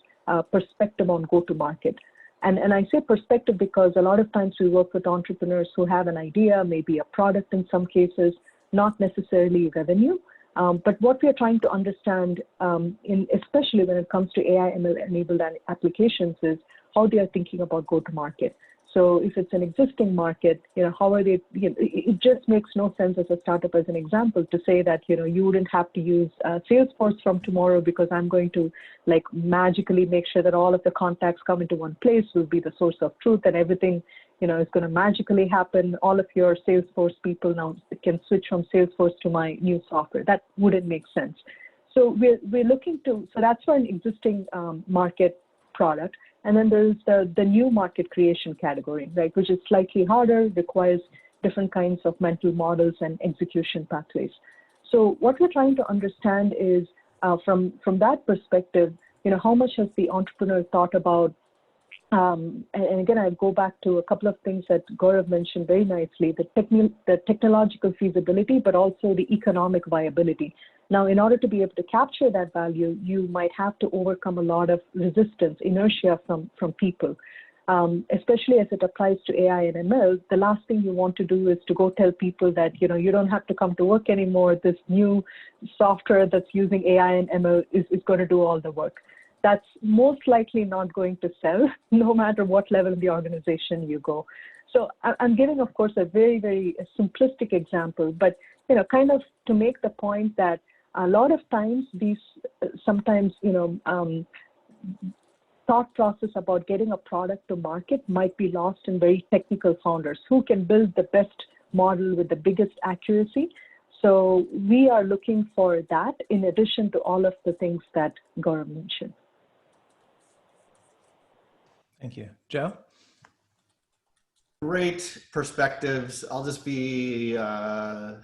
perspective on go-to-market. And I say perspective because a lot of times we work with entrepreneurs who have an idea, maybe a product in some cases, not necessarily revenue. But what we are trying to understand, especially when it comes to AI-enabled applications, is how they are thinking about go-to-market. So if it's an existing market, how are they, it just makes no sense as a startup, as an example, to say that, you wouldn't have to use Salesforce from tomorrow because I'm going to magically make sure that all of the contacts come into one place, will be the source of truth, and everything, is going to magically happen. All of your Salesforce people now can switch from Salesforce to my new software. That wouldn't make sense. So we're looking to, so that's for an existing market product. And then there's the new market creation category, right, which is slightly harder, requires different kinds of mental models and execution pathways. So what we're trying to understand is from that perspective, how much has the entrepreneur thought about, and again, I go back to a couple of things that Gaurav mentioned very nicely, the technological feasibility, but also the economic viability. Now, in order to be able to capture that value, you might have to overcome a lot of resistance, inertia from people, especially as it applies to AI and ML. The last thing you want to do is to go tell people that, you don't have to come to work anymore. This new software that's using AI and ML is going to do all the work. That's most likely not going to sell, no matter what level of the organization you go. So I'm giving, of course, a very, very simplistic example, but kind of to make the point that a lot of times these sometimes thought process about getting a product to market might be lost in very technical founders who can build the best model with the biggest accuracy. So we are looking for that in addition to all of the things that Gaurav mentioned. Thank you. Joe? Great perspectives. I'll just be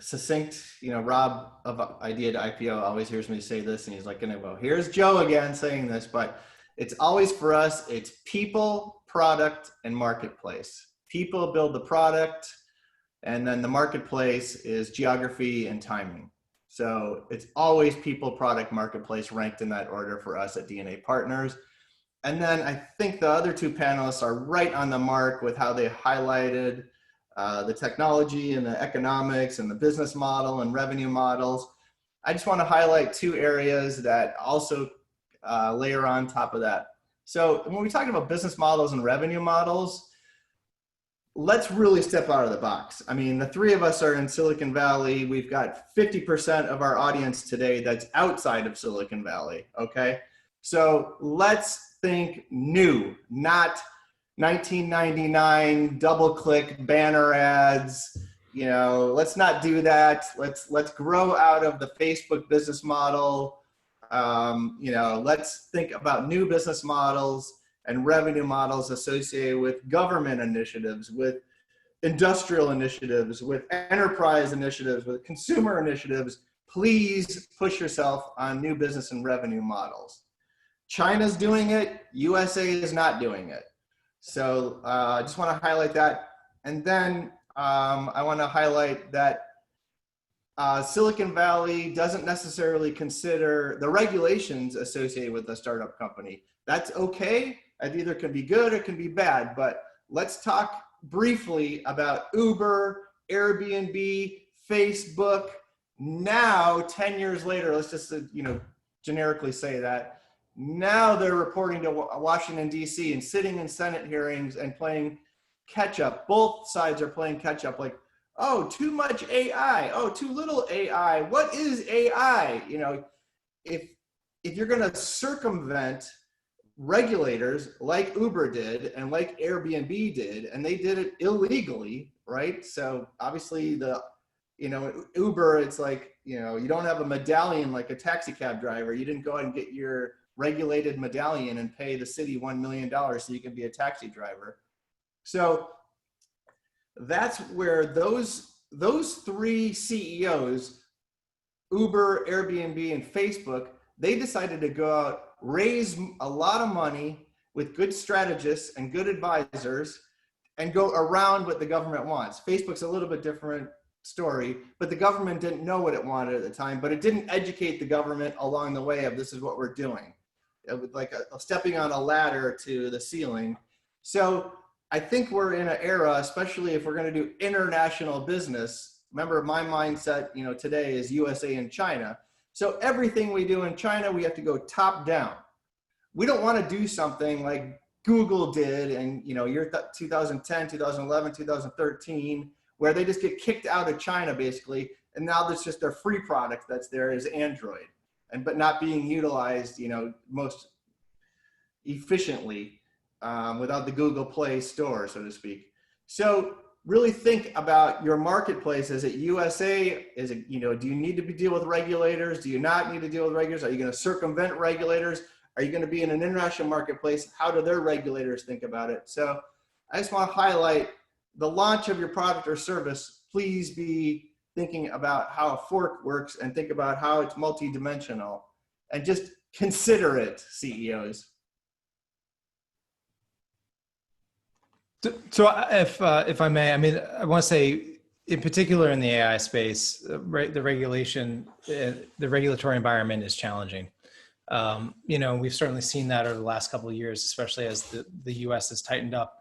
succinct. Rob of Idea to IPO always hears me say this, and he's like, well, here's Joe again saying this, but it's always for us, it's people, product, and marketplace. People build the product, and then the marketplace is geography and timing. So it's always people, product, marketplace ranked in that order for us at DNA Partners. And then I think the other two panelists are right on the mark with how they highlighted the technology and the economics and the business model and revenue models. I just want to highlight two areas that also layer on top of that. So when we talk about business models and revenue models, let's really step out of the box. I mean, the three of us are in Silicon Valley. We've got 50% of our audience today that's outside of Silicon Valley, okay? So let's think new, not 1999 double-click banner ads. Let's not do that. Let's grow out of the Facebook business model. Let's think about new business models and revenue models associated with government initiatives, with industrial initiatives, with enterprise initiatives, with consumer initiatives. Please push yourself on new business and revenue models. China's doing it, USA is not doing it. So I just want to highlight that. And then I want to highlight that Silicon Valley doesn't necessarily consider the regulations associated with a startup company. That's okay. It either can be good or it can be bad, but let's talk briefly about Uber Airbnb, Facebook. Now, 10 years later, let's just, generically say that. Now they're reporting to Washington, D.C. and sitting in Senate hearings and playing catch up. Both sides are playing catch up, like, oh, too much AI. Oh, too little AI. What is AI? If you're going to circumvent regulators like Uber did and like Airbnb did, and they did it illegally, right? So obviously Uber, it's like, you don't have a medallion like a taxi cab driver. You didn't go out and get your regulated medallion and pay the city $1 million so you can be a taxi driver. So that's where those three CEOs, Uber, Airbnb, and Facebook, they decided to go out, raise a lot of money with good strategists and good advisors, and go around what the government wants. Facebook's a little bit different story, but the government didn't know what it wanted at the time, but it didn't educate the government along the way of this is what we're doing. It was like stepping on a ladder to the ceiling. So I think we're in an era, especially if we're going to do international business. Remember, my mindset, today is USA and China. So everything we do in China, we have to go top down. We don't want to do something like Google did in, 2010, 2011, 2013, where they just get kicked out of China basically, and now there's just their free product that's there is Android, but not being utilized, most efficiently without the Google Play Store, so to speak. So really think about your marketplace. Is it USA? Is it, do you need to deal with regulators? Do you not need to deal with regulators? Are you going to circumvent regulators? Are you going to be in an international marketplace? How do their regulators think about it? So I just want to highlight the launch of your product or service. Please be thinking about how a fork works and think about how it's multidimensional, and just consider it, CEOs. So if I may, I want to say, in particular in the AI space, right, the regulatory environment is challenging. We've certainly seen that over the last couple of years, especially as the U.S. has tightened up,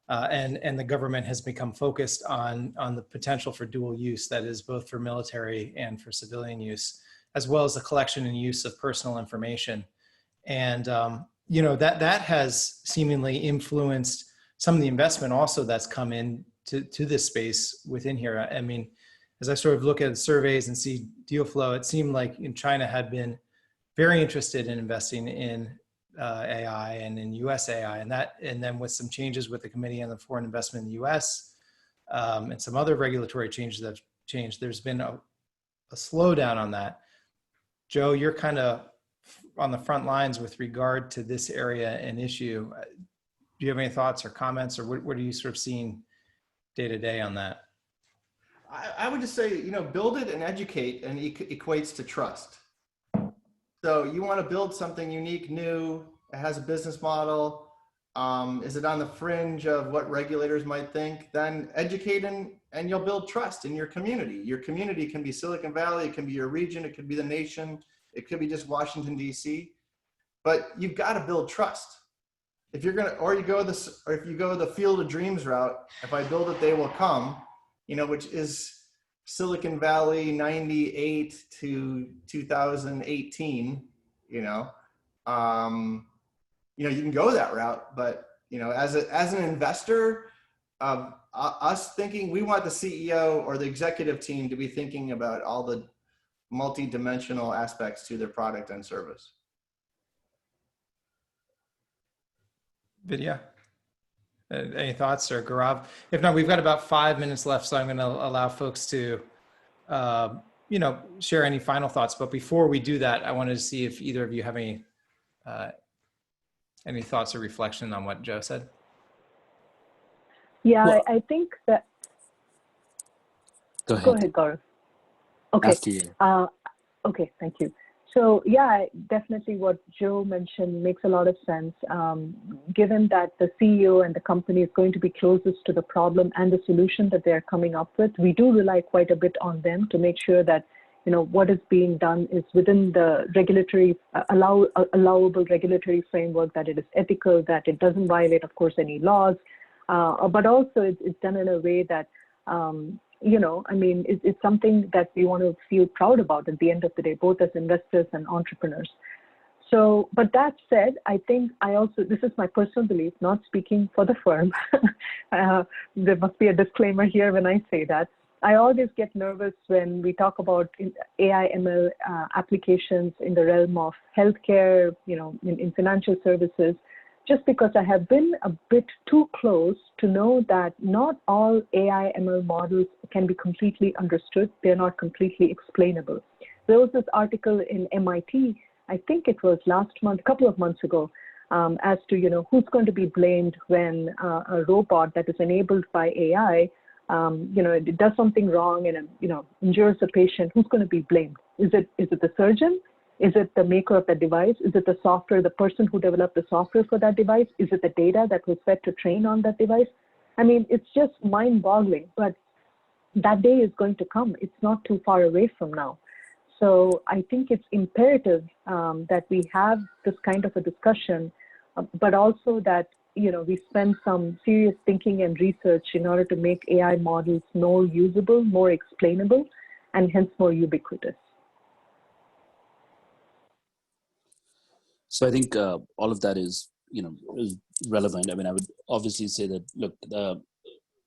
and the government has become focused on the potential for dual use, that is both for military and for civilian use, as well as the collection and use of personal information. And that has seemingly influenced some of the investment also that's come in to this space within here. As I sort of look at surveys and see deal flow, it seemed like China had been very interested in investing in AI and in US AI, and then with some changes with the Committee on the Foreign Investment in the US and some other regulatory changes that have changed, there's been a slowdown on that. Joe, you're kind of on the front lines with regard to this area and issue. Do you have any thoughts or comments, or what are you sort of seeing day to day on that? I would just say, build it and educate, and equates to trust. So you want to build something unique, new, it has a business model. Is it on the fringe of what regulators might think? Then educate and you'll build trust in your community. Your community can be Silicon Valley, it can be your region, it could be the nation, it could be just Washington, D.C. But you've got to build trust. If you're gonna, or if you go the Field of Dreams route, if I build it, they will come, which is Silicon Valley 98 to 2018, you can go that route, but as an investor, us thinking, we want the CEO or the executive team to be thinking about all the multi-dimensional aspects to their product and service. Vidya, any thoughts, or Gaurav? If not, we've got about 5 minutes left, so I'm going to allow folks to, share any final thoughts. But before we do that, I wanted to see if either of you have any thoughts or reflection on what Joe said. Yeah, Well, I think that. Go ahead. Go ahead, Gaurav. Okay. After you. Okay, thank you. So yeah, definitely what Joe mentioned makes a lot of sense. Given that the CEO and the company is going to be closest to the problem and the solution that they're coming up with, we do rely quite a bit on them to make sure that what is being done is within the regulatory allowable regulatory framework, that it is ethical, that it doesn't violate, of course, any laws, but also it's done in a way that I mean, it's something that we want to feel proud about at the end of the day, both as investors and entrepreneurs. So, but that said, I think this is my personal belief, not speaking for the firm. There must be a disclaimer here when I say that. I always get nervous when we talk about AI ML applications in the realm of healthcare, in financial services, just because I have been a bit too close to know that not all AI ML models can be completely understood. They're not completely explainable. There was this article in MIT, I think it was last month, a couple of months ago, as to, who's going to be blamed when a robot that is enabled by AI, it does something wrong and, injures a patient. Who's going to be blamed? Is it the surgeon? Is it the maker of the device? Is it the software, the person who developed the software for that device? Is it the data that was fed to train on that device? I mean, it's just mind-boggling, but that day is going to come. It's not too far away from now. So I think it's imperative that we have this kind of a discussion, but also that, we spend some serious thinking and research in order to make AI models more usable, more explainable, and hence more ubiquitous. So I think all of that is relevant. I mean, I would obviously say that, look,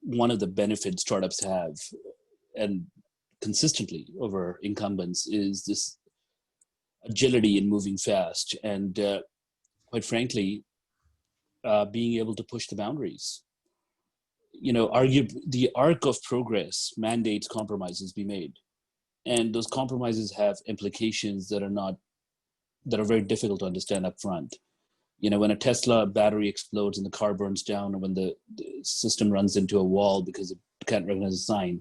one of the benefits startups have, and consistently over incumbents, is this agility in moving fast and, quite frankly, being able to push the boundaries. The arc of progress mandates compromises be made, and those compromises have implications that are very difficult to understand up front. When a Tesla battery explodes and the car burns down, or when the system runs into a wall because it can't recognize a sign,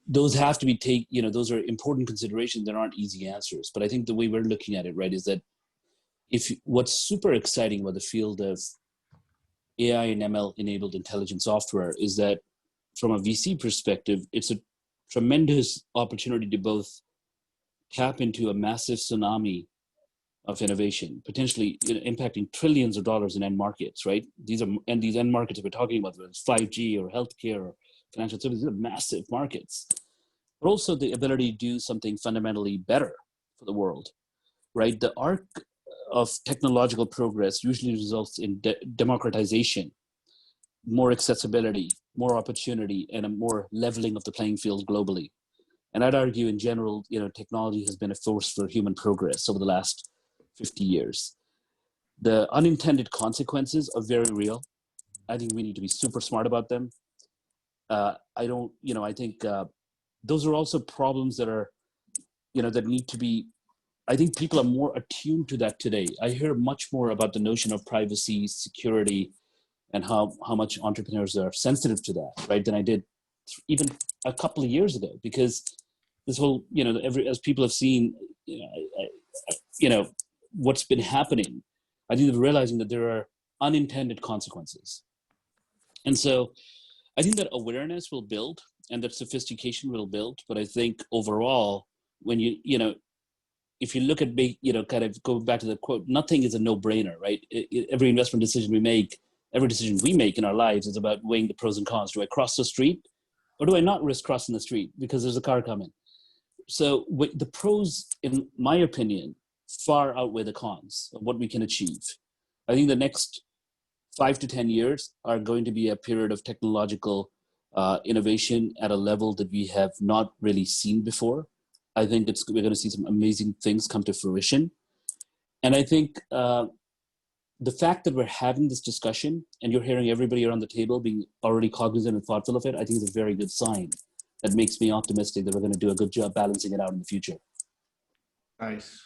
those have to be those are important considerations. There aren't easy answers. But I think the way we're looking at it, right, is that what's super exciting about the field of AI and ML enabled intelligent software is that from a VC perspective, it's a tremendous opportunity to both tap into a massive tsunami of innovation, potentially impacting trillions of dollars in end markets, right? These end markets that we're talking about, whether it's 5G or healthcare or financial services, these are massive markets. But also the ability to do something fundamentally better for the world, right? The arc of technological progress usually results in democratization, more accessibility, more opportunity, and a more leveling of the playing field globally. And I'd argue in general, technology has been a force for human progress over the last 50 years. The unintended consequences are very real. I think we need to be super smart about them. I think those are also problems that are, that need to be, I think people are more attuned to that today. I hear much more about the notion of privacy, security, and how much entrepreneurs are sensitive to that, right, than I did even a couple of years ago, because this whole, as people have seen, what's been happening, I think they're realizing that there are unintended consequences. And so I think that awareness will build and that sophistication will build. But I think overall, when if you look at, kind of go back to the quote, nothing is a no-brainer, right? Every investment decision we make, every decision we make in our lives is about weighing the pros and cons. Do I cross the street or do I not risk crossing the street because there's a car coming? So the pros, in my opinion, far outweigh the cons of what we can achieve. I think the next 5 to 10 years are going to be a period of technological innovation at a level that we have not really seen before. I think we're going to see some amazing things come to fruition. And I think the fact that we're having this discussion and you're hearing everybody around the table being already cognizant and thoughtful of it, I think is a very good sign. That makes me optimistic that we're going to do a good job balancing it out in the future. Nice.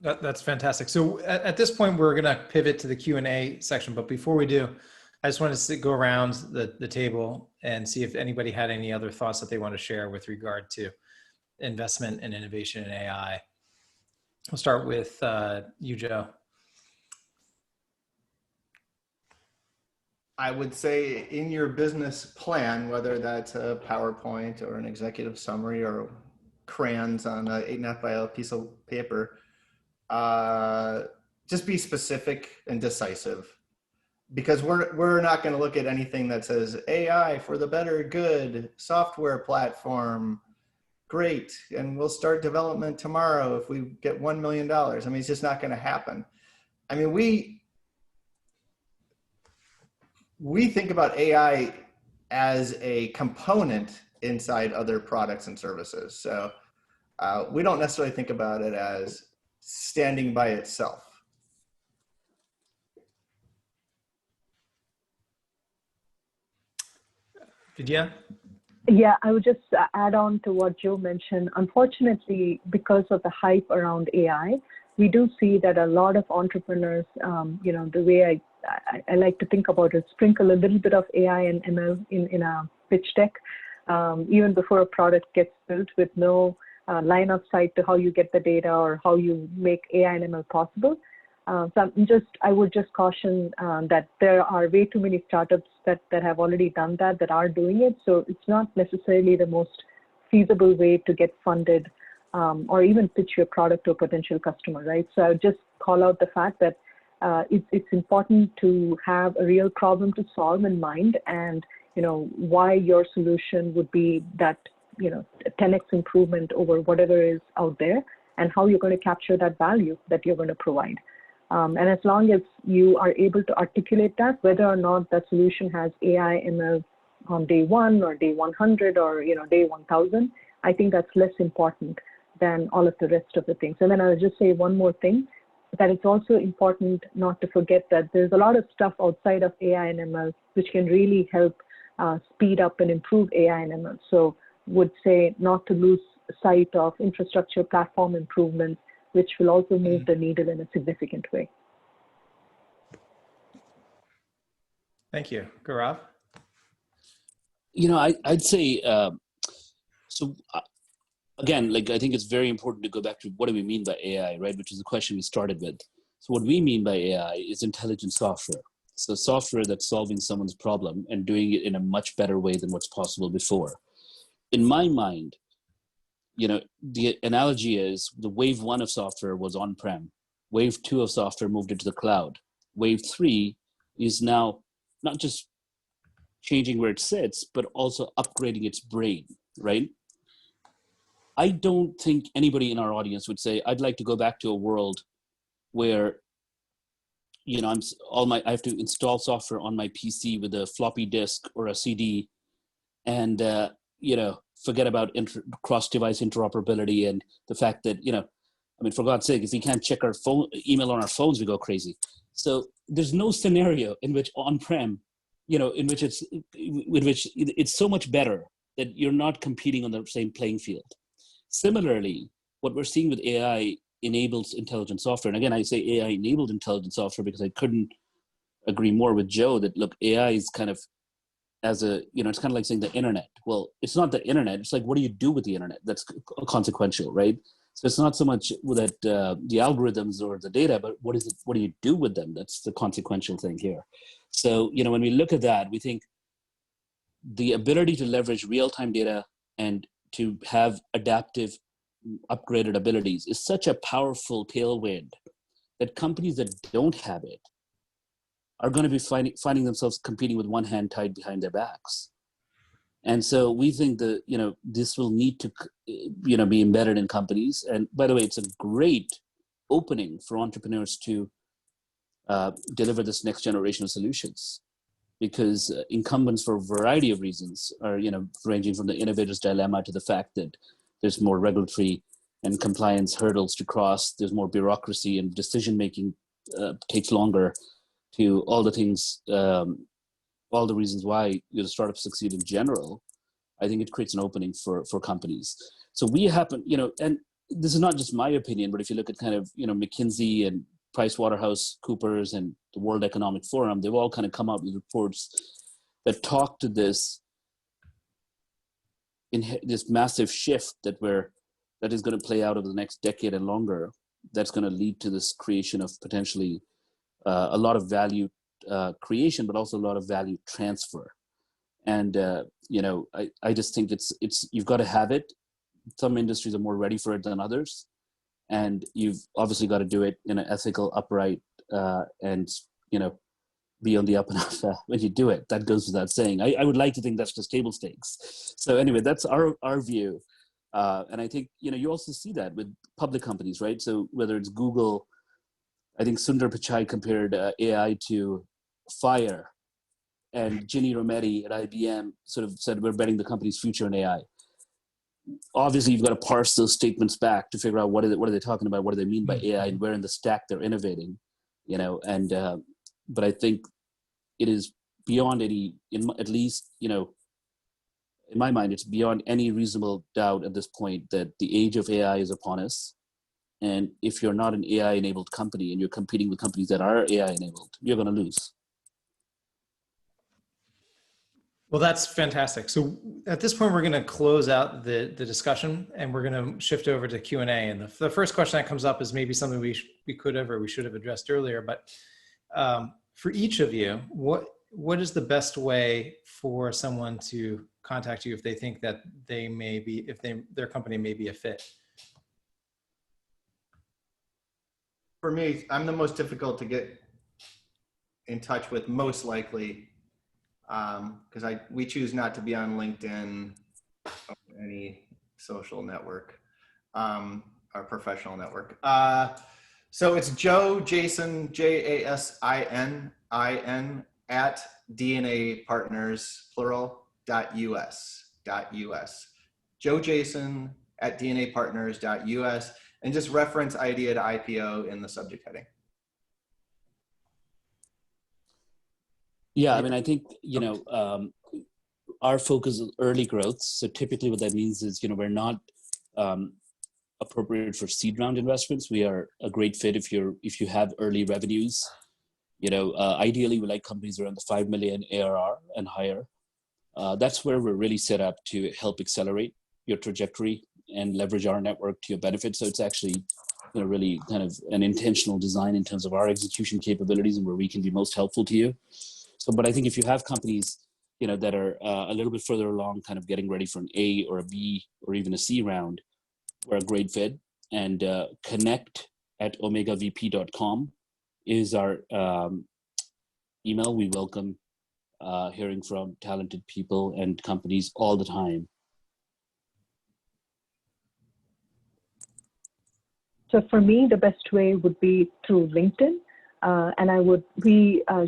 That's fantastic. So at this point, we're going to pivot to the Q&A section. But before we do, I just wanted to go around the table and see if anybody had any other thoughts that they want to share with regard to investment and innovation in AI. We'll start with you, Joe. I would say in your business plan, whether that's a PowerPoint or an executive summary or crayons on an 8.5 by a piece of paper, just be specific and decisive. because we're not going to look at anything that says AI for the better good, software platform, great, and we'll start development tomorrow if we get $1 million. I mean, it's just not going to happen. I mean, we think about AI as a component inside other products and services. So we don't necessarily think about it as standing by itself. Vidya? Yeah, I would just add on to what Joe mentioned. Unfortunately, because of the hype around AI, we do see that a lot of entrepreneurs, the way I like to think about it, sprinkle a little bit of AI and ML in a pitch deck, even before a product gets built, with no line of sight to how you get the data or how you make AI and ML possible. So I would just caution that there are way too many startups that have already done that are doing it. So it's not necessarily the most feasible way to get funded or even pitch your product to a potential customer, right? So I would just call out the fact that it's important to have a real problem to solve in mind, and why your solution would be that 10x improvement over whatever is out there, and how you're going to capture that value that you're going to provide. And as long as you are able to articulate that, whether or not that solution has AI, ML on day 1 or day 100 or day 1000, I think that's less important than all of the rest of the things. And then I'll just say one more thing, that it's also important not to forget that there's a lot of stuff outside of AI and ML which can really help speed up and improve AI and ML. So would say not to lose sight of infrastructure platform improvements, which will also move the needle in a significant way. Thank you. Gaurav? I'd say, again, I think it's very important to go back to what do we mean by AI, right? Which is the question we started with. So what we mean by AI is intelligent software. So software that's solving someone's problem and doing it in a much better way than what's possible before. In my mind, the analogy is the wave 1 of software was on-prem. Wave 2 of software moved into the cloud. Wave 3 is now not just changing where it sits, but also upgrading its brain, right? I don't think anybody in our audience would say, I'd like to go back to a world where, I have to install software on my PC with a floppy disk or a CD and, forget about cross-device interoperability and the fact that, for God's sake, if we can't check our email on our phones, we go crazy. So there's no scenario in which on-prem, in which it's so much better that you're not competing on the same playing field. Similarly, what we're seeing with AI enables intelligent software. And again, I say AI enabled intelligent software because I couldn't agree more with Joe that, look, AI is kind of it's kind of like saying the internet. Well, it's not the internet. It's like, what do you do with the internet? That's consequential, right? So it's not so much that the algorithms or the data, but what do you do with them? That's the consequential thing here. So, when we look at that, we think the ability to leverage real-time data and to have adaptive, upgraded abilities is such a powerful tailwind that companies that don't have it are going to be finding themselves competing with one hand tied behind their backs. And so we think that, this will need to, be embedded in companies. And by the way, it's a great opening for entrepreneurs to deliver this next generation of solutions, because incumbents, for a variety of reasons, are, ranging from the innovator's dilemma to the fact that there's more regulatory and compliance hurdles to cross, there's more bureaucracy, and decision-making takes longer, to all the things, all the reasons why startups succeed in general. I think it creates an opening for companies. So we happen, and this is not just my opinion, but if you look at kind of, McKinsey and PricewaterhouseCoopers and the World Economic Forum, they've all kind of come out with reports that talk to this massive shift that is going to play out over the next decade and longer. That's going to lead to this creation of potentially a lot of value creation, but also a lot of value transfer. And I just think it's you've got to have it. Some industries are more ready for it than others, and you've obviously got to do it in an ethical, upright, and be on the up and up when you do it. That goes without saying. I would like to think that's just table stakes. So anyway, that's our view. And I think, you also see that with public companies, right? So whether it's Google, I think Sundar Pichai compared AI to fire, and Ginny Rometty at IBM sort of said, we're betting the company's future in AI. Obviously, you've got to parse those statements back to figure out what are they talking about, what do they mean by AI, and where in the stack they're innovating, and but I think it is beyond any, at least, in my mind, it's beyond any reasonable doubt at this point that the age of AI is upon us. And if you're not an AI-enabled company and you're competing with companies that are AI-enabled, you're going to lose. Well, that's fantastic. So at this point, we're going to close out the discussion, and we're going to shift over to Q&A. And the first question that comes up is maybe something we should have addressed earlier. But for each of you, what is the best way for someone to contact you if they think that their company may be a fit? For me, I'm the most difficult to get in touch with, most likely, because we choose not to be on LinkedIn or any social network, or professional network. So it's Joe Jason, JASININ at DNA Partners plural .us. Joe Jason at DNA Partners.us, and just reference idea to IPO in the subject heading. Yeah, I mean, I think, our focus is early growth. So typically what that means is, we're not appropriate for seed round investments. We are a great fit if you have early revenues. Ideally, we like companies around the 5 million ARR and higher. That's where we're really set up to help accelerate your trajectory and leverage our network to your benefit. So it's actually, really kind of an intentional design in terms of our execution capabilities and where we can be most helpful to you. So, but I think if you have companies, that are a little bit further along, kind of getting ready for an A or a B or even a C round, we're a great fit. And connect@omegavp.com is our email. We welcome hearing from talented people and companies all the time. So for me, the best way would be through LinkedIn. And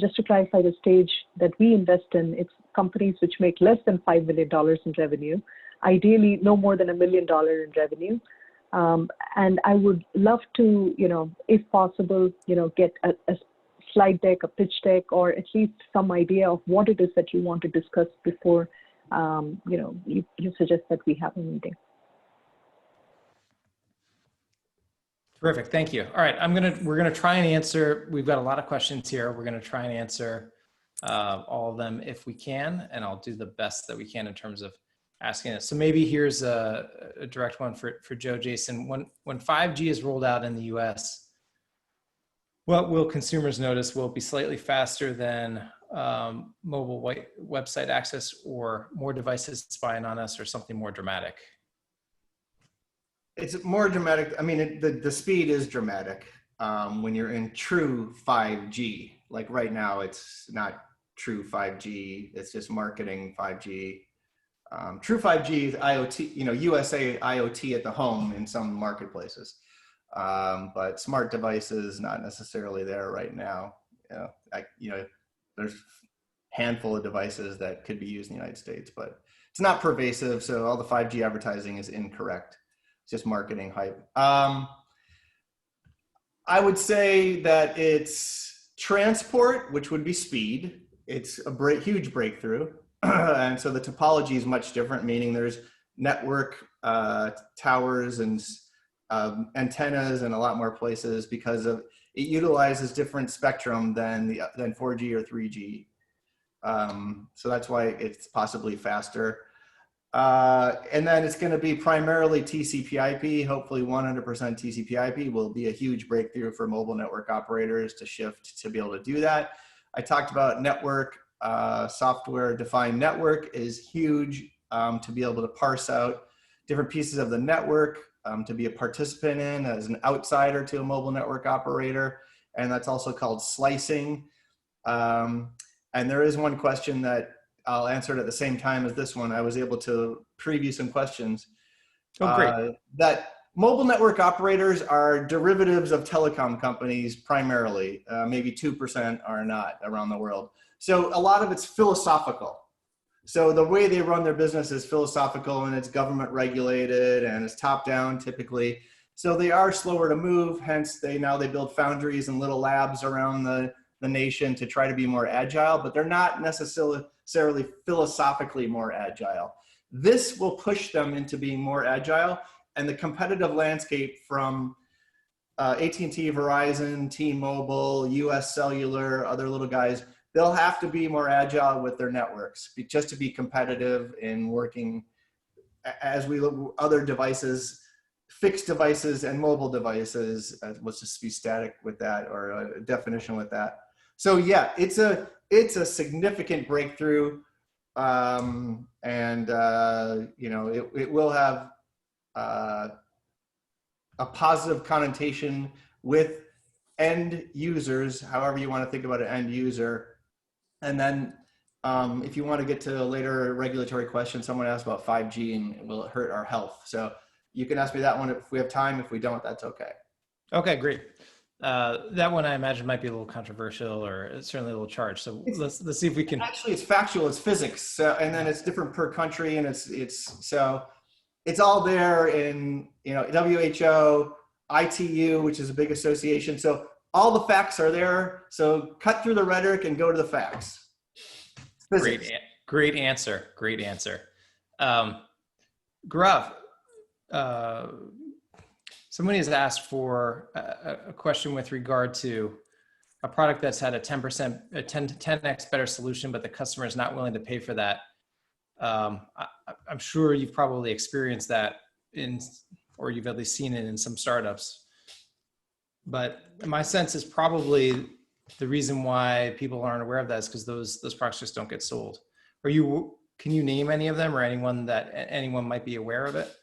just to clarify the stage that we invest in, it's companies which make less than $5 million in revenue, ideally no more than $1 million in revenue. And I would love to, if possible, get a slide deck, a pitch deck, or at least some idea of what it is that you want to discuss before, you suggest that we have a meeting. Terrific, thank you. All right, we're gonna try and answer. We've got a lot of questions here. We're gonna try and answer all of them if we can, and I'll do the best that we can in terms of asking it. So maybe here's a direct one for Joe Jason. When 5G is rolled out in the US, what will consumers notice? Will it be slightly faster than mobile website access, or more devices spying on us, or something more dramatic? It's more dramatic. I mean, the speed is dramatic when you're in true 5G. Like right now, it's not true 5G. It's just marketing 5G. True 5G is IoT, USA IoT at the home in some marketplaces. But smart devices, not necessarily there right now. There's a handful of devices that could be used in the United States, but it's not pervasive. So all the 5G advertising is incorrect. It's just marketing hype. I would say that it's transport, which would be speed. It's a huge breakthrough. And so the topology is much different, meaning there's network towers and antennas in a lot more places because it utilizes different spectrum than 4G or 3G. So that's why it's possibly faster. And then it's going to be primarily TCP/IP. Hopefully 100% TCP/IP will be a huge breakthrough for mobile network operators to shift to be able to do that. I talked about network, software-defined network is huge to be able to parse out different pieces of the network, to be a participant in as an outsider to a mobile network operator. And that's also called slicing. And there is one question that I'll answer it at the same time as this one. I was able to preview some questions. Oh, great. That mobile network operators are derivatives of telecom companies primarily. Maybe 2% are not around the world. So a lot of it's philosophical. So the way they run their business is philosophical, and it's government regulated, and it's top down typically. So they are slower to move. Hence, they build foundries and little labs around the nation to try to be more agile, but they're not necessarily philosophically more agile. This will push them into being more agile, and the competitive landscape from AT&T, Verizon, T-Mobile, US Cellular, other little guys, they'll have to be more agile with their networks just to be competitive in working as we look other devices, fixed devices and mobile devices. Let's just be static with that, or a definition with that. So yeah, it's a significant breakthrough, and it will have a positive connotation with end users, however you want to think about an end user. And then if you want to get to a later regulatory question, someone asked about 5G and will it hurt our health? So you can ask me that one if we have time. If we don't, that's okay. Okay, great. That one I imagine might be a little controversial, or certainly a little charged. So let's see if we can. Actually, it's factual. It's physics, and then it's different per country, and it's all there in WHO, ITU, which is a big association. So all the facts are there. So cut through the rhetoric and go to the facts. Physics. Great answer. Great answer. Gaurav, somebody has asked for a question with regard to a product that's had a 10x better solution, but the customer is not willing to pay for that. I'm sure you've probably experienced that or you've at least seen it in some startups. But my sense is probably the reason why people aren't aware of that is because those products just don't get sold. Can you name any of them, or anyone might be aware of it?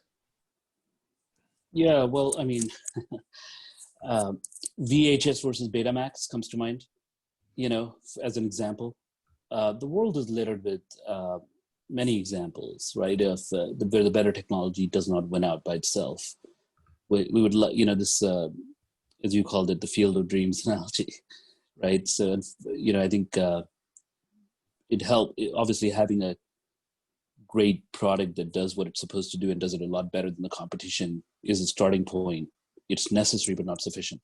Yeah, well, I mean, VHS versus Betamax comes to mind, as an example. The world is littered with many examples, right, of where the better technology does not win out by itself. We would, this, as you called it, the field of dreams analogy, right? So, I think it helped, obviously having a great product that does what it's supposed to do and does it a lot better than the competition is a starting point. It's necessary, but not sufficient.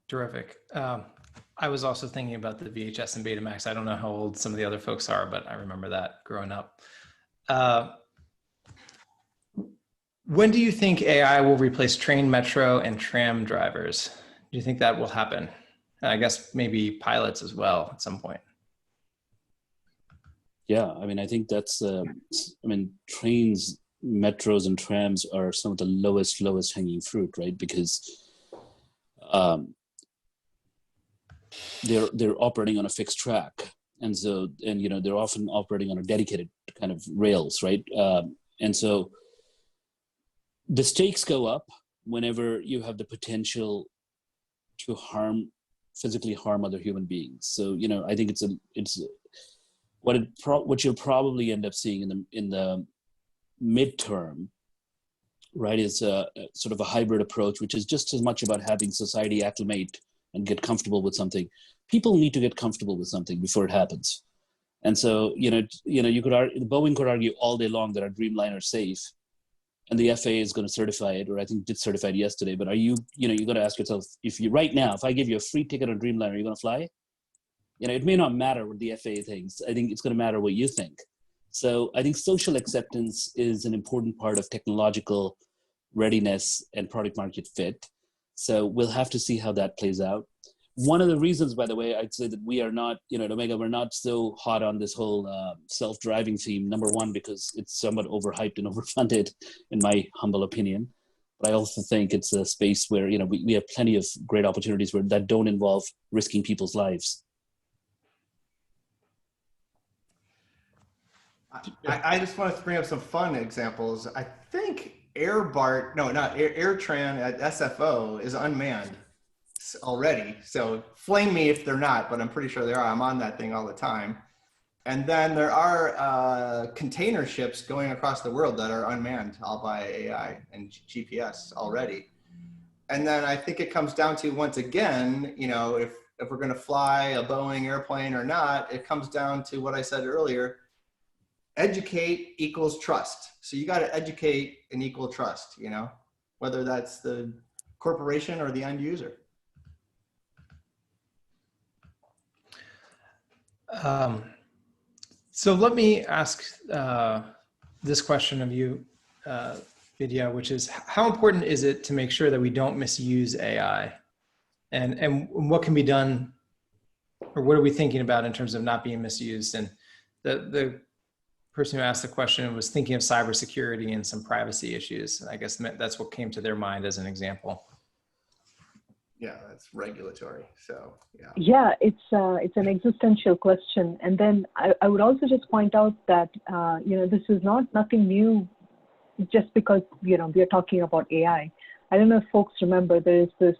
Terrific. I was also thinking about the VHS and Betamax. I don't know how old some of the other folks are, but I remember that growing up. When do you think AI will replace train, metro, and tram drivers? Do you think that will happen? And I guess maybe pilots as well at some point. Yeah, I mean, I think that's, trains, metros, and trams are some of the lowest hanging fruit, right? Because they're operating on a fixed track. And so, they're often operating on a dedicated kind of rails, right? And so the stakes go up whenever you have the potential to physically harm other human beings. So, I think what you'll probably end up seeing in the midterm, right, is a sort of a hybrid approach, which is just as much about having society acclimate and get comfortable with something. People need to get comfortable with something before it happens. And so, Boeing could argue all day long that our Dreamliner is safe, and the FAA is going to certify it, or I think did certify it yesterday. But you got to ask yourself, if I give you a free ticket on Dreamliner, are you going to fly? It may not matter what the FAA thinks. I think it's going to matter what you think. So I think social acceptance is an important part of technological readiness and product market fit. So we'll have to see how that plays out. One of the reasons, by the way, I'd say that we are not, at Omega, we're not so hot on this whole self-driving theme. Number one, because it's somewhat overhyped and overfunded, in my humble opinion. But I also think it's a space where, we have plenty of great opportunities that don't involve risking people's lives. I just want to bring up some fun examples. I think AirTran at SFO is unmanned. already. So flame me if they're not, but I'm pretty sure they are. I'm on that thing all the time. And then there are container ships going across the world that are unmanned, all by AI and GPS already. And then I think it comes down to, once again, you know, if we're going to fly a Boeing airplane or not, it comes down to what I said earlier. Educate equals trust. So you got to educate and equal trust, you know, whether that's the corporation or the end user. So let me ask this question of you, Vidya, which is, how important is it to make sure that we don't misuse AI? And what can be done, or what are we thinking about in terms of not being misused? And the person who asked the question was thinking of cybersecurity and some privacy issues. And I guess that's what came to their mind as an example. Yeah, that's regulatory. So yeah. Yeah, it's an existential question. And then I would also just point out that you know, this is nothing new, just because, you know, we are talking about AI. I don't know if folks remember, there is this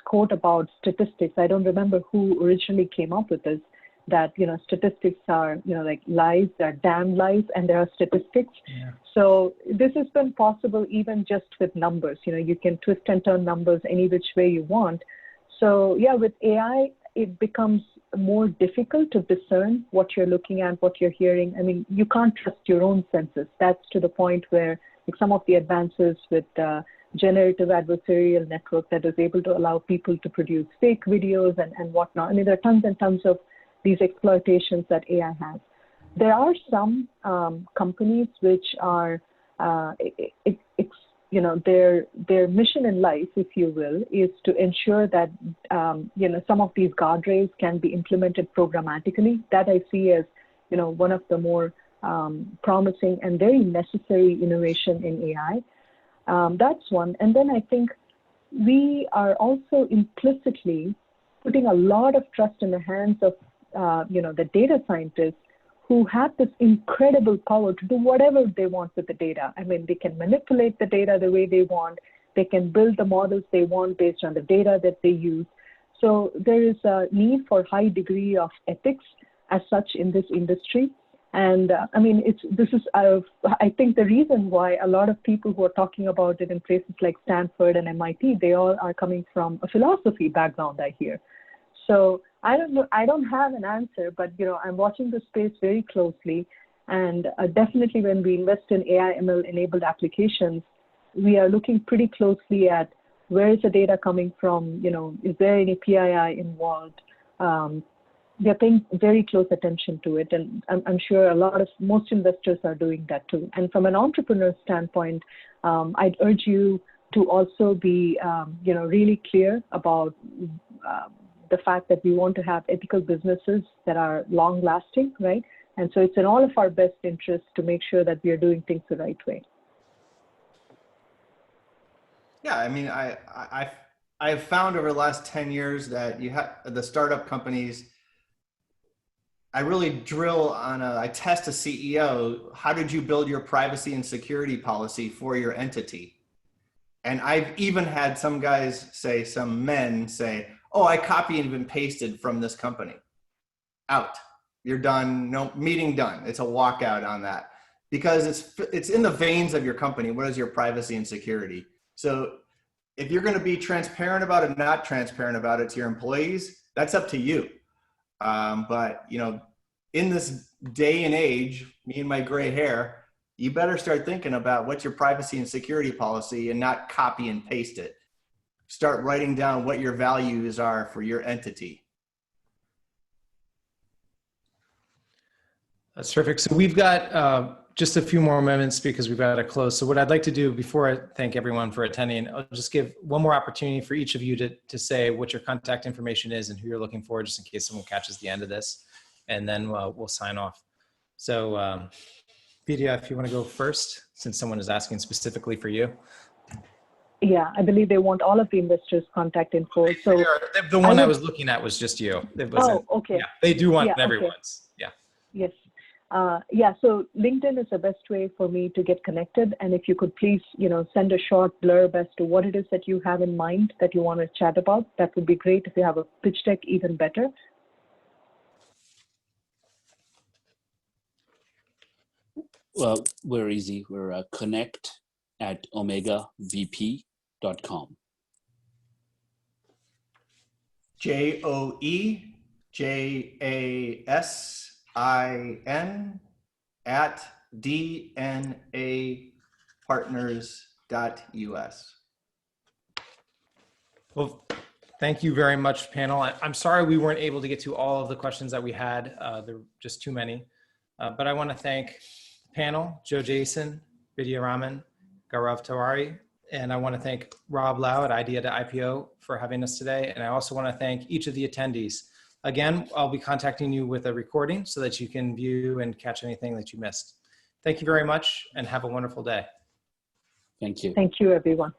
quote about statistics. I don't remember who originally came up with this, that, you know, statistics are, you know, like lies, they're damn lies, and there are statistics. Yeah. So this has been possible even just with numbers. You know, you can twist and turn numbers any which way you want. So yeah, with AI, it becomes more difficult to discern what you're looking at, what you're hearing. I mean, you can't trust your own senses. That's to the point where, like, some of the advances with generative adversarial network that is able to allow people to produce fake videos and whatnot. I mean, there are tons and tons of these exploitations that AI has. There are some companies which are, you know, their mission in life, if you will, is to ensure that, you know, some of these guardrails can be implemented programmatically. That I see as, you know, one of the more promising and very necessary innovation in AI. That's one. And then I think we are also implicitly putting a lot of trust in the hands of, you know, the data scientists, who have this incredible power to do whatever they want with the data. I mean, they can manipulate the data the way they want. They can build the models they want based on the data that they use. So there is a need for high degree of ethics as such in this industry. And I mean, I think the reason why a lot of people who are talking about it in places like Stanford and MIT, they all are coming from a philosophy background, I hear. So I don't know, I don't have an answer, but, you know, I'm watching the space very closely. And definitely when we invest in AI ML enabled applications, we are looking pretty closely at where is the data coming from, you know, is there any PII involved? They're paying very close attention to it. And I'm sure most investors are doing that too. And from an entrepreneur standpoint, I'd urge you to also be, you know, really clear about the fact that we want to have ethical businesses that are long lasting, right? And so it's in all of our best interests to make sure that we are doing things the right way. Yeah, I mean, I've found over the last 10 years that you have the startup companies, I really drill on I test a CEO, how did you build your privacy and security policy for your entity? And I've even had some men say, oh, I copied and pasted from this company. Out. You're done. No, meeting done. It's a walkout on that. Because it's in the veins of your company. What is your privacy and security? So if you're going to be transparent about it, not transparent about it to your employees, that's up to you. But, you know, in this day and age, me and my gray hair, you better start thinking about what's your privacy and security policy and not copy and paste it. Start writing down what your values are for your entity. That's terrific. So we've got just a few more moments because we've got to close. So what I'd like to do before I thank everyone for attending, I'll just give one more opportunity for each of you to say what your contact information is and who you're looking for, just in case someone catches the end of this. And then we'll sign off. So Vidya, if you want to go first, since someone is asking specifically for you. Yeah, I believe they want all of the investors' contact info. So the one I was looking at was just you. It wasn't, okay. Yeah, they do want everyone's. Okay. Yes. Yeah, so LinkedIn is the best way for me to get connected. And if you could please, send a short blurb as to what it is that you have in mind that you want to chat about, that would be great. If you have a pitch deck, even better. Well, we're easy. We're connect@omegavp.com. JOEJASIN@dnapartners.us. Well, thank you very much, panel. I'm sorry we weren't able to get to all of the questions that we had. There were just too many. But I want to thank the panel, Joe Jason, Vidya Raman, Gaurav Tiwari, and I want to thank Rob Lau at Idea2IPO for having us today. And I also want to thank each of the attendees. Again, I'll be contacting you with a recording so that you can view and catch anything that you missed. Thank you very much and have a wonderful day. Thank you. Thank you, everyone.